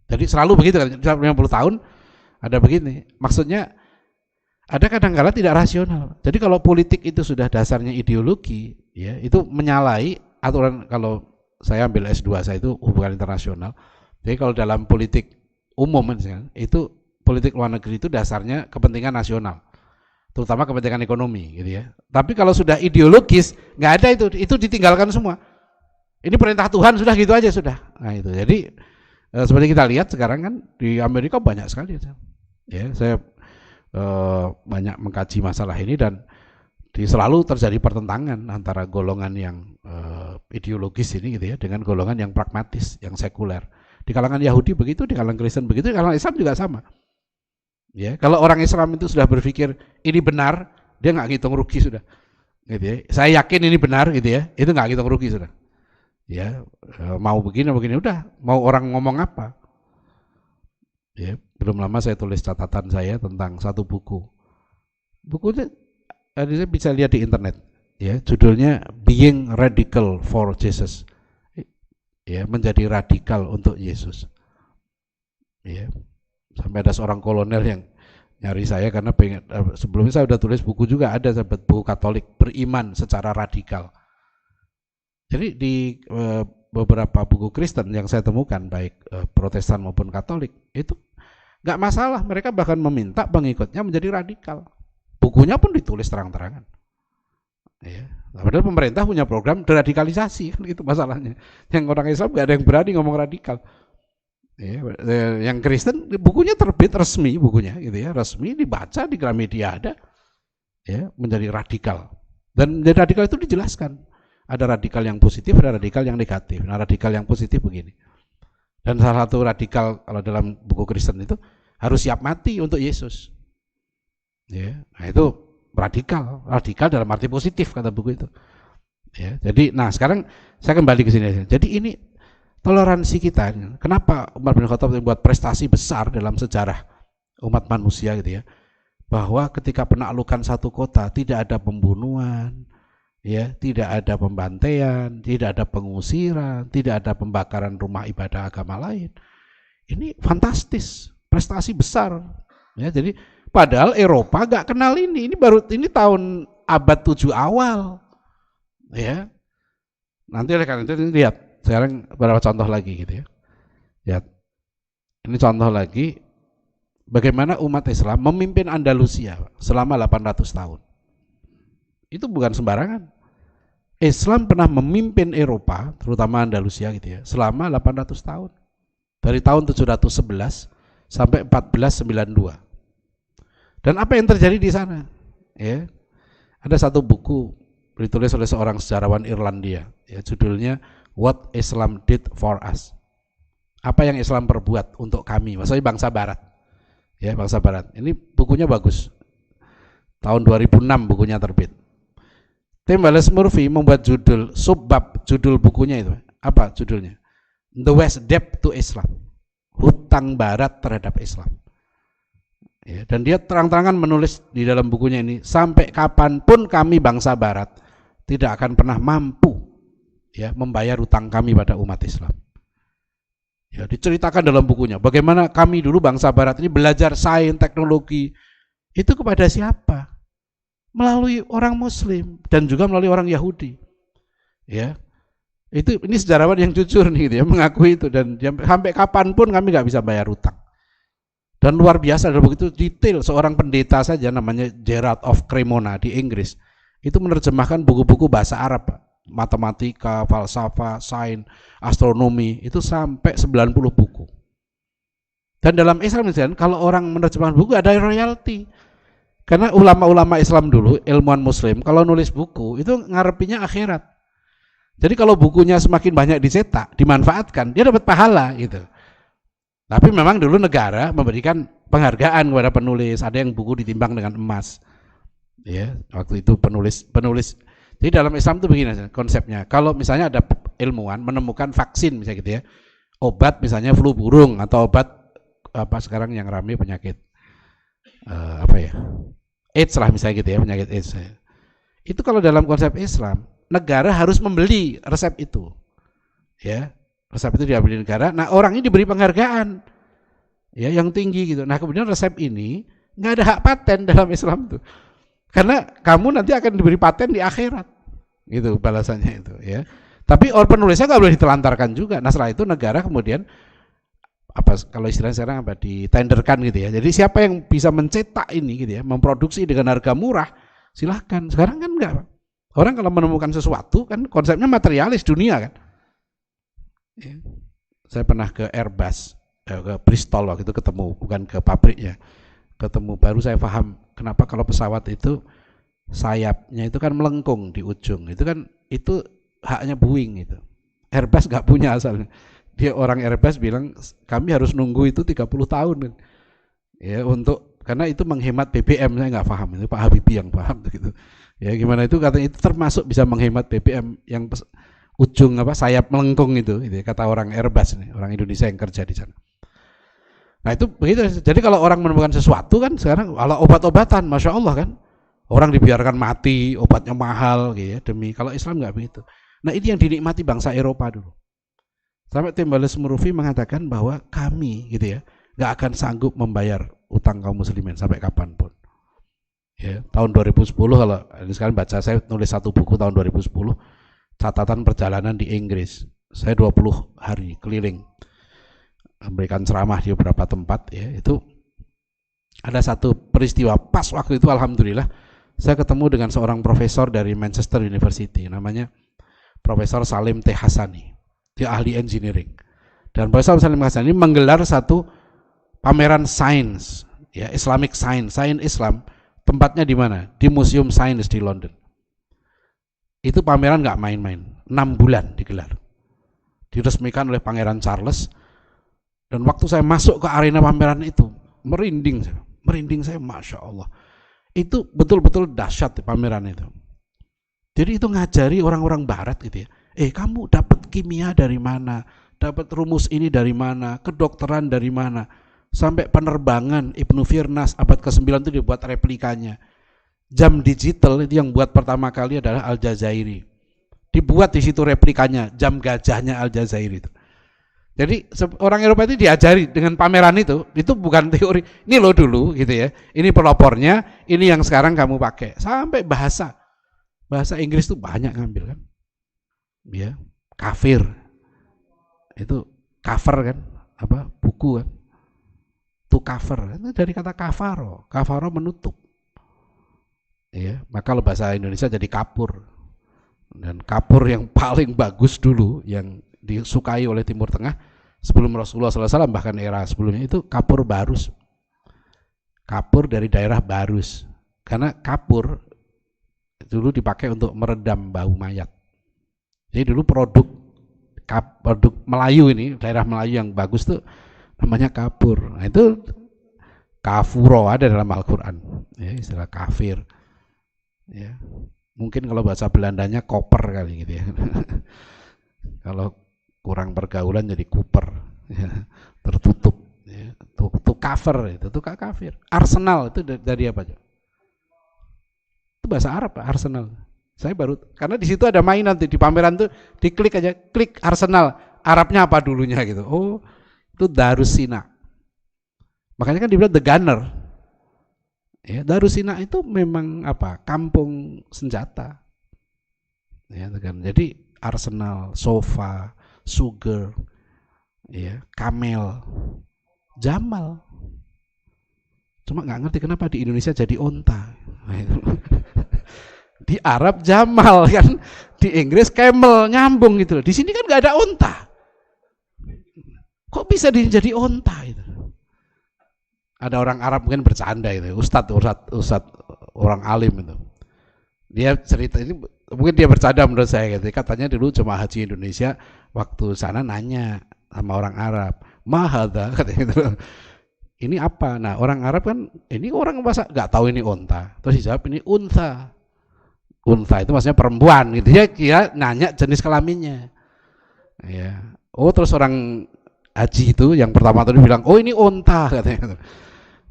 A: Jadi selalu begitu kan, 50 tahun ada begini. Maksudnya ada kadang-kala tidak rasional. Jadi kalau politik itu sudah dasarnya ideologi, ya, itu menyalahi aturan. Kalau saya ambil S2 saya itu hubungan internasional. Jadi kalau dalam politik umum itu politik luar negeri itu dasarnya kepentingan nasional, terutama kepentingan ekonomi gitu ya. Tapi kalau sudah ideologis nggak ada itu ditinggalkan semua. Ini perintah Tuhan sudah gitu aja sudah. Nah itu jadi seperti kita lihat sekarang kan di Amerika banyak sekali ya. Saya banyak mengkaji masalah ini dan selalu terjadi pertentangan antara golongan yang ideologis ini gitu ya dengan golongan yang pragmatis, yang sekuler. Di kalangan Yahudi begitu, di kalangan Kristen begitu, di kalangan Islam juga sama. Ya, kalau orang Islam itu sudah berpikir ini benar, dia nggak ngitung rugi sudah. Gitu ya. Saya yakin ini benar gitu ya, itu nggak ngitung rugi sudah. Ya, mau begini udah, mau orang ngomong apa. Ya, belum lama saya tulis catatan saya tentang satu buku. Bukunya Anda bisa lihat di internet, ya, judulnya Being Radical for Jesus. Ya, menjadi radikal untuk Yesus. Ya, sampai ada seorang kolonel yang nyari saya karena pengen, sebelumnya saya udah tulis buku juga, ada sahabat buku Katolik beriman secara radikal. Jadi di beberapa buku Kristen yang saya temukan baik Protestan maupun Katolik itu Nggak masalah, mereka bahkan meminta pengikutnya menjadi radikal. Bukunya pun ditulis terang-terangan. Ya. Padahal pemerintah punya program deradikalisasi, kan itu masalahnya. Yang orang Islam nggak ada yang berani ngomong radikal. Ya, yang Kristen bukunya terbit resmi, bukunya gitu ya, resmi dibaca di Gramedia ada, ya, menjadi radikal. Dan menjadi radikal itu dijelaskan. Ada radikal yang positif, ada radikal yang negatif. Nah, radikal yang positif begini. Dan salah satu radikal kalau dalam buku Kristen itu harus siap mati untuk Yesus. Ya, nah itu radikal dalam arti positif kata buku itu. Ya, jadi, nah sekarang saya kembali ke sini. Jadi ini toleransi kita. Kenapa Umar bin Khattab membuat prestasi besar dalam sejarah umat manusia gitu ya? Bahwa ketika penaklukan satu kota tidak ada pembunuhan, ya, tidak ada pembantaian, tidak ada pengusiran, tidak ada pembakaran rumah ibadah agama lain. Ini fantastis, prestasi besar. Ya, jadi padahal Eropa gak kenal ini baru tahun abad 7 awal. Ya. Nanti oleh karena itu lihat, sekarang beberapa contoh lagi gitu ya. Lihat. Ini contoh lagi bagaimana umat Islam memimpin Andalusia selama 800 tahun. Itu bukan sembarangan. Islam pernah memimpin Eropa, terutama Andalusia gitu ya, selama 800 tahun. Dari tahun 711 sampai 1492. Dan apa yang terjadi di sana? Ya, ada satu buku ditulis oleh seorang sejarawan Irlandia, ya, judulnya What Islam Did for Us. Apa yang Islam perbuat untuk kami, maksudnya bangsa Barat. Ya, bangsa Barat. Ini bukunya bagus. Tahun 2006 bukunya terbit. Tim Wallace Murphy membuat judul bukunya itu. Apa judulnya? The West Debt to Islam. Hutang Barat terhadap Islam. Ya, dan dia terang-terangan menulis di dalam bukunya ini, sampai kapanpun kami bangsa Barat tidak akan pernah mampu, ya, membayar hutang kami pada umat Islam. Ya, diceritakan dalam bukunya bagaimana kami dulu bangsa Barat ini belajar sains, teknologi itu kepada siapa? Melalui orang Muslim dan juga melalui orang Yahudi. Ya, ini sejarawan yang jujur nih, gitu ya, mengakui itu, dan sampai kapanpun kami nggak bisa bayar utang. Dan luar biasa dalam begitu detail, seorang pendeta saja namanya Gerard of Cremona di Inggris itu menerjemahkan buku-buku bahasa Arab, matematika, falsafah, sains, astronomi, itu sampai 90 buku. Dan dalam Islam misalnya, kalau orang menerjemahkan buku ada royalti. Karena ulama-ulama Islam dulu, ilmuwan Muslim, kalau nulis buku itu ngarepinya akhirat. Jadi kalau bukunya semakin banyak dicetak, dimanfaatkan, dia dapat pahala gitu. Tapi memang dulu negara memberikan penghargaan kepada penulis, ada yang buku ditimbang dengan emas. Ya, waktu itu penulis. Jadi dalam Islam itu begini konsepnya. Kalau misalnya ada ilmuwan menemukan vaksin misalnya gitu ya, obat misalnya flu burung atau obat apa sekarang yang ramai penyakit AIDS lah misalnya gitu ya, penyakit AIDS. Itu kalau dalam konsep Islam, negara harus membeli resep itu. Ya, resep itu diambil di negara. Nah, orang ini diberi penghargaan, ya, yang tinggi gitu. Nah, kemudian resep ini nggak ada hak paten dalam Islam tuh, karena kamu nanti akan diberi paten di akhirat, gitu balasannya itu, ya. Tapi orang penulisnya nggak boleh ditelantarkan juga. Nah, setelah itu negara kemudian kalau istilahnya sekarang ditenderkan gitu ya. Jadi siapa yang bisa mencetak ini gitu ya, memproduksi dengan harga murah, silahkan. Sekarang kan enggak. Orang kalau menemukan sesuatu kan konsepnya materialis dunia kan. Ya. Saya pernah ke Airbus, ke Bristol waktu itu ketemu, bukan ke pabriknya. Ketemu, baru saya paham kenapa kalau pesawat itu sayapnya itu kan melengkung di ujung. Itu haknya Boeing itu. Airbus nggak punya asalnya. Dia orang Airbus bilang kami harus nunggu itu 30 tahun kan. Ya, karena itu menghemat BBM. Saya nggak paham, itu Pak Habibie yang paham gitu. Ya, gimana itu katanya itu termasuk bisa menghemat BBM yang ujung sayap melengkung itu ya, kata orang Airbus nih, orang Indonesia yang kerja di sana. Nah, itu begitu. Jadi kalau orang menemukan sesuatu kan sekarang kalau obat-obatan, Masya Allah kan, orang dibiarkan mati, obatnya mahal gitu ya, demi. Kalau Islam nggak begitu. Nah, ini yang dinikmati bangsa Eropa dulu. Sampai Tim Wallace Murphy mengatakan bahwa kami gitu ya nggak akan sanggup membayar utang kaum muslimin sampai kapanpun. Ya, tahun 2010 kalau ini sekarang baca, saya nulis satu buku tahun 2010 catatan perjalanan di Inggris. Saya 20 hari keliling memberikan ceramah di beberapa tempat ya, itu Ada satu peristiwa pas waktu itu, alhamdulillah, saya ketemu dengan seorang profesor dari Manchester University, namanya Profesor Salim T. Hasani. Dia ahli engineering. Dan Profesor Salim T. Hasani menggelar satu pameran sains, ya, Islamic Science, sains Islam. Tempatnya di mana? Di Museum Science di London. Itu pameran nggak main-main, 6 bulan digelar. Diresmikan oleh Pangeran Charles. Dan waktu saya masuk ke arena pameran itu, merinding saya, Masya Allah. Itu betul-betul dahsyat di pameran itu. Jadi itu ngajari orang-orang barat gitu ya. Kamu dapat kimia dari mana? Dapat rumus ini dari mana? Kedokteran dari mana? Sampai penerbangan Ibnu Firnas abad ke-9 itu dibuat replikanya. Jam digital itu yang buat pertama kali adalah Al-Jazairi. Dibuat di situ replikanya, jam gajahnya Al-Jazairi itu. Jadi orang Eropa itu diajari dengan pameran itu bukan teori. Ini lo dulu gitu ya. Ini pelopornya, ini yang sekarang kamu pakai. Sampai bahasa Inggris tuh banyak ngambil kan. Ya, kafir. Itu cover kan, apa? Buku kan. To cover. Itu dari kata kafaro. Kafaro menutup. Ya, maka bahasa Indonesia jadi kapur. Dan kapur yang paling bagus dulu yang disukai oleh Timur Tengah sebelum Rasulullah SAW, bahkan era sebelumnya itu kapur barus. Kapur dari daerah Barus. Karena kapur dulu dipakai untuk meredam bau mayat. Jadi dulu produk Melayu ini, daerah Melayu yang bagus tuh namanya kapur. Nah itu kafuro ada dalam Al-Quran. Ya, istilah kafir. Ya. Mungkin kalau bahasa Belandanya koper kali gitu ya. Kalau kurang pergaulan jadi kuper, ya, tertutup. Ya. Tuh cover itu, tuh kafir. Arsenal itu dari apa aja? Itu bahasa Arab, Arsenal. Saya baru, karena di situ ada mainan tuh, di pameran tuh diklik aja, klik Arsenal. Arabnya apa dulunya gitu? Oh, itu Darussina. Makanya kan dibilang The Gunner. Ya, Darussina itu memang apa? Kampung senjata. Ya, jadi Arsenal, sofa, sugar, ya, camel, Jamal. Cuma nggak ngerti kenapa di Indonesia jadi onta. Di Arab Jamal kan, di Inggris camel, nyambung gitu. Di sini kan nggak ada onta. Kok bisa jadi onta itu? Ada orang Arab mungkin bercanda itu, ustadz orang alim itu. Dia cerita ini, mungkin dia bercanda menurut saya gitu. Katanya dulu cuma haji Indonesia waktu sana nanya sama orang Arab, mahadha katanya gitu. Ini apa? Nah orang Arab kan, ini orang masa nggak tahu ini onta. Terus dijawab ini unta. Unta itu maksudnya perempuan gitu ya. Dia nanya jenis kelaminnya. Ya. Oh terus orang haji itu yang pertama tadi bilang, oh ini onta katanya.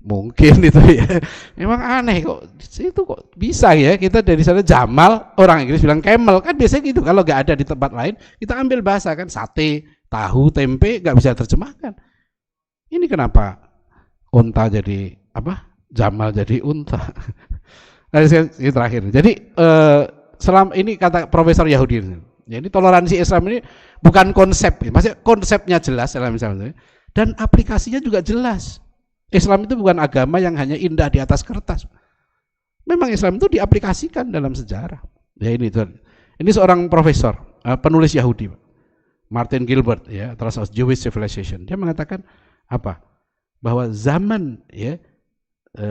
A: Mungkin itu ya, memang aneh kok itu kok bisa ya, kita dari sana Jamal, orang Inggris bilang camel, kan biasanya gitu. Kalau nggak ada di tempat lain kita ambil bahasa kan, sate, tahu, tempe, nggak bisa terjemahkan. Ini kenapa unta jadi apa, Jamal jadi unta. Nah, ini terakhir, jadi selama ini kata Profesor Yahudi, jadi toleransi Islam ini bukan konsep, maksudnya konsepnya jelas dalam Islam dan aplikasinya juga jelas. Islam itu bukan agama yang hanya indah di atas kertas. Memang Islam itu diaplikasikan dalam sejarah. Ya ini seorang profesor, penulis Yahudi, Martin Gilbert, ya, Trust of Jewish Civilization. Dia mengatakan apa? Bahwa zaman, ya,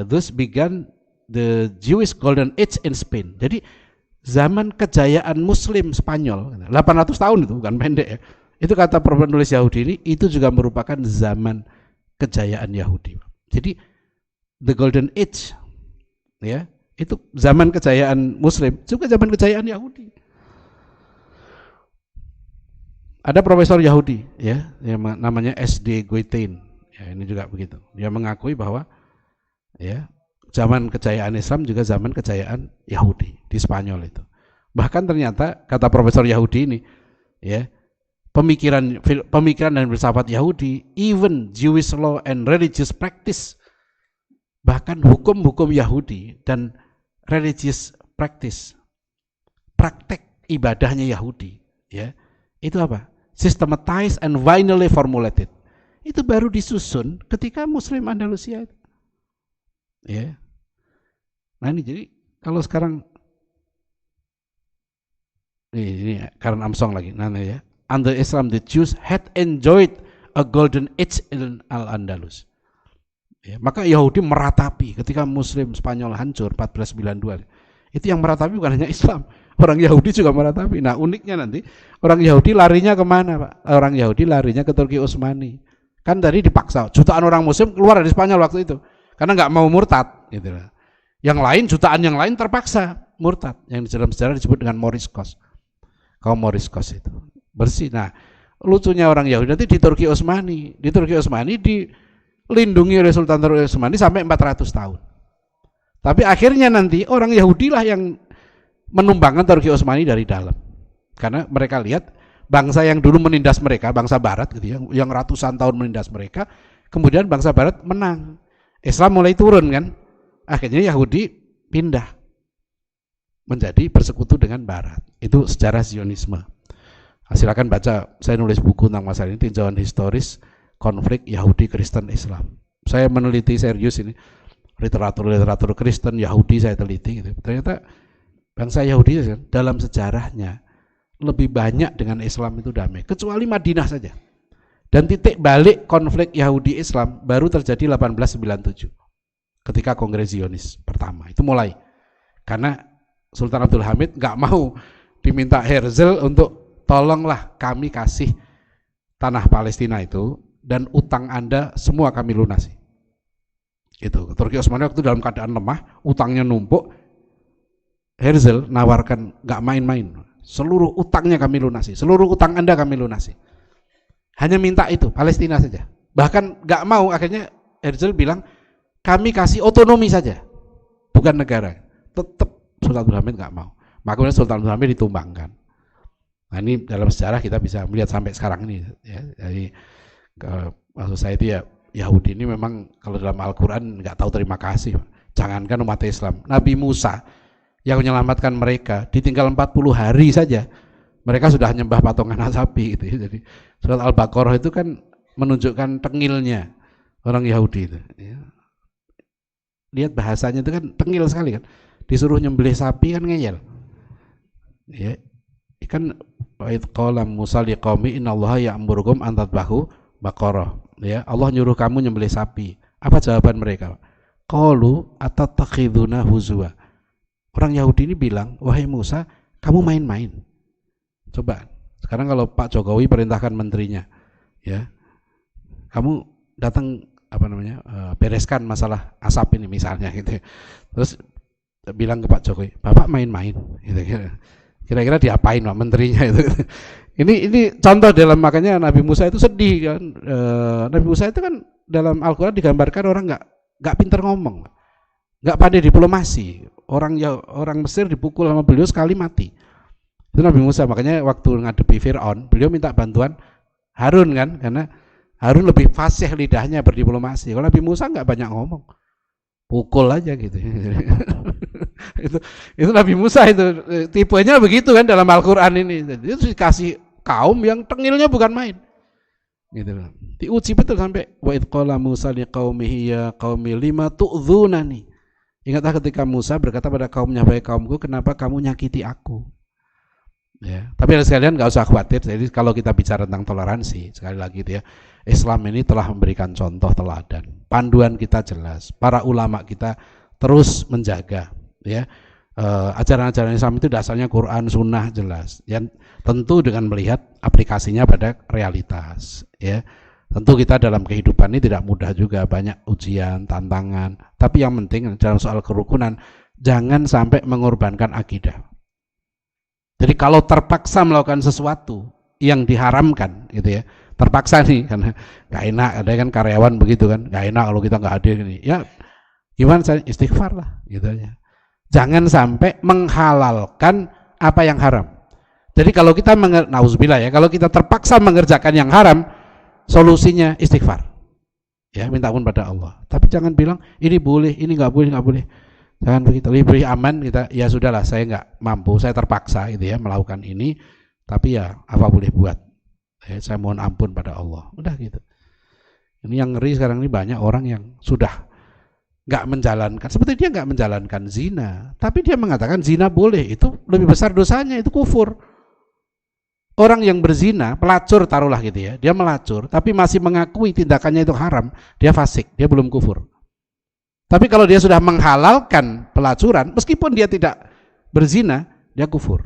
A: thus began the Jewish Golden Age in Spain. Jadi zaman kejayaan Muslim Spanyol, 800 tahun itu bukan pendek ya. Itu kata penulis Yahudi ini, itu juga merupakan zaman kejayaan Yahudi. Jadi the Golden Age, ya, itu zaman kejayaan Muslim, juga zaman kejayaan Yahudi. Ada profesor Yahudi, ya, yang namanya S.D. Goitain, ya, ini juga begitu. Dia mengakui bahwa, ya, zaman kejayaan Islam juga zaman kejayaan Yahudi di Spanyol itu. Bahkan ternyata kata profesor Yahudi ini, ya, pemikiran dan filsafat Yahudi, even Jewish law and religious practice, bahkan hukum-hukum Yahudi dan religious practice, praktek ibadahnya Yahudi, ya, itu apa? Systematized and finally formulated. Itu baru disusun ketika Muslim Andalusia itu. Ya. Nah ini jadi kalau sekarang ini Karen Armstrong lagi, nanya ya. Under Islam, the Jews had enjoyed a golden age in Al-Andalus. Ya, maka Yahudi meratapi ketika Muslim Spanyol hancur 1492. Itu yang meratapi bukan hanya Islam, orang Yahudi juga meratapi. Nah uniknya nanti orang Yahudi larinya kemana, Pak? Orang Yahudi larinya ke Turki Utsmani. Kan tadi dipaksa, jutaan orang Muslim keluar dari Spanyol waktu itu karena nggak mau murtad. Gitu. Yang lain, jutaan yang lain terpaksa murtad, yang di dalam sejarah disebut dengan Moriscos. Kaum Moriscos itu bersih. Nah lucunya orang Yahudi nanti di Turki Utsmani, dilindungi oleh Sultan Turki Utsmani sampai 400 tahun. Tapi akhirnya nanti orang Yahudi lah yang menumbangkan Turki Utsmani dari dalam. Karena mereka lihat bangsa yang dulu menindas mereka, bangsa Barat gitu ya, yang ratusan tahun menindas mereka, kemudian bangsa Barat menang. Islam mulai turun kan. Akhirnya Yahudi pindah menjadi bersekutu dengan Barat. Itu sejarah Zionisme. Silakan baca, saya nulis buku tentang masalah ini, tinjauan historis konflik Yahudi Kristen Islam. Saya meneliti serius ini literatur Kristen Yahudi, saya teliti gitu. Ternyata bangsa Yahudi dalam sejarahnya lebih banyak dengan Islam itu damai, kecuali Madinah saja. Dan titik balik konflik Yahudi Islam baru terjadi 1897 ketika Kongres Zionis pertama. Itu mulai karena Sultan Abdul Hamid nggak mau diminta Herzl untuk tolonglah kami kasih tanah Palestina itu dan utang Anda semua kami lunasi. Itu Turki Utsmani waktu dalam keadaan lemah, utangnya numpuk. Herzl nawarkan nggak main-main, seluruh utangnya kami lunasi, seluruh utang Anda kami lunasi. Hanya minta itu Palestina saja. Bahkan nggak mau, akhirnya Herzl bilang kami kasih otonomi saja, bukan negara. Tetap Sultan Abdul Hamid nggak mau. Makanya Sultan Abdul Hamid ditumbangkan. Nah ini dalam sejarah kita bisa melihat sampai sekarang ini. Ya. Jadi maksud saya itu ya Yahudi ini memang kalau dalam Al-Quran nggak tahu terima kasih. Jangankan umat Islam, Nabi Musa yang menyelamatkan mereka ditinggal 40 hari saja mereka sudah nyembah patungan sapi gitu. Jadi surat Al-Baqarah itu kan menunjukkan tengilnya orang Yahudi itu. Ya. Lihat bahasanya itu kan tengil sekali kan. Disuruh nyembelih sapi kan ngeyel. Ya. Kan qala Musa liqaumi innallaha ya'murukum an tadbahu baqarah. Ya, Allah nyuruh kamu nyembelih sapi. Apa jawaban mereka? Qalu atatakhiduna huzwa. Orang Yahudi ini bilang, "Wahai Musa, kamu main-main." Coba. Sekarang kalau Pak Jokowi perintahkan menterinya, ya. Kamu datang bereskan masalah asap ini misalnya gitu. Terus bilang ke Pak Jokowi, "Bapak main-main." Gitu. Kira-kira diapain Pak menterinya itu? Ini contoh dalam, makanya Nabi Musa itu sedih kan. Nabi Musa itu kan dalam Al-Quran digambarkan orang nggak pinter ngomong, nggak pandai diplomasi. Orang Mesir dipukul sama beliau sekali mati. Itu Nabi Musa. Makanya waktu ngadepi Fir'aun, beliau minta bantuan Harun kan, karena Harun lebih fasih lidahnya berdiplomasi. Kalau Nabi Musa nggak banyak ngomong, pukul aja gitu. itu Nabi Musa itu tipenya begitu kan dalam Al-Quran ini. Jadi itu dikasih kaum yang tengilnya bukan main. Gitu. Diuji betul sampai wa id qala Musa liqaumihi ya qaumi lima tu'dzunani. Ingatlah ketika Musa berkata pada kaumnya, "Baik kaumku, kenapa kamu nyakiti aku?" Ya, tapi sekalian nggak usah khawatir. Jadi kalau kita bicara tentang toleransi, sekali lagi ya, Islam ini telah memberikan contoh teladan. Panduan kita jelas. Para ulama kita terus menjaga. Ya, ajaran-ajaran Islam itu dasarnya Quran, Sunnah jelas. Yang tentu dengan melihat aplikasinya pada realitas. Ya, tentu kita dalam kehidupan ini tidak mudah juga, banyak ujian, tantangan. Tapi yang penting dalam soal kerukunan, jangan sampai mengorbankan akidah. Jadi kalau terpaksa melakukan sesuatu yang diharamkan gitu ya, terpaksa nih karena nggak enak, ada kan karyawan begitu kan, nggak enak kalau kita nggak hadir ini, ya gimana, saya istighfar lah gitu aja. Jangan sampai menghalalkan apa yang haram. Jadi kalau kita nauzubillah ya, kalau kita terpaksa mengerjakan yang haram, solusinya istighfar. Ya, minta ampun pada Allah. Tapi jangan bilang ini boleh, ini nggak boleh, nggak boleh. Jangan begitu, lebih aman kita, ya sudahlah saya nggak mampu, saya terpaksa gitu ya melakukan ini, tapi ya apa boleh buat, saya mohon ampun pada Allah, udah gitu. Ini yang ngeri sekarang ini banyak orang yang sudah nggak menjalankan, seperti dia nggak menjalankan zina, tapi dia mengatakan zina boleh, itu lebih besar dosanya, itu kufur. Orang yang berzina, pelacur taruhlah gitu ya, dia melacur, tapi masih mengakui tindakannya itu haram, dia fasik, dia belum kufur. Tapi kalau dia sudah menghalalkan pelacuran, meskipun dia tidak berzina, dia kufur.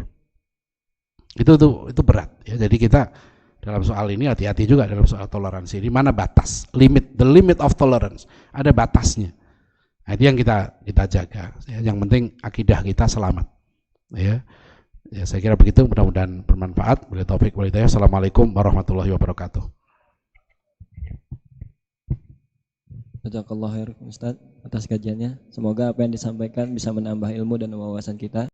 A: Itu berat ya. Jadi kita dalam soal ini hati-hati juga dalam soal toleransi. Di mana batas, the limit of tolerance, ada batasnya. Nah, itu yang kita jaga. Ya, yang penting akidah kita selamat. Ya, saya kira begitu. Mudah-mudahan bermanfaat. Wabillahi taufik wal hidayah. Assalamualaikum warahmatullahi wabarakatuh.
B: Jazakallahu khair Ustaz atas kajiannya. Semoga apa yang disampaikan bisa menambah ilmu dan wawasan kita.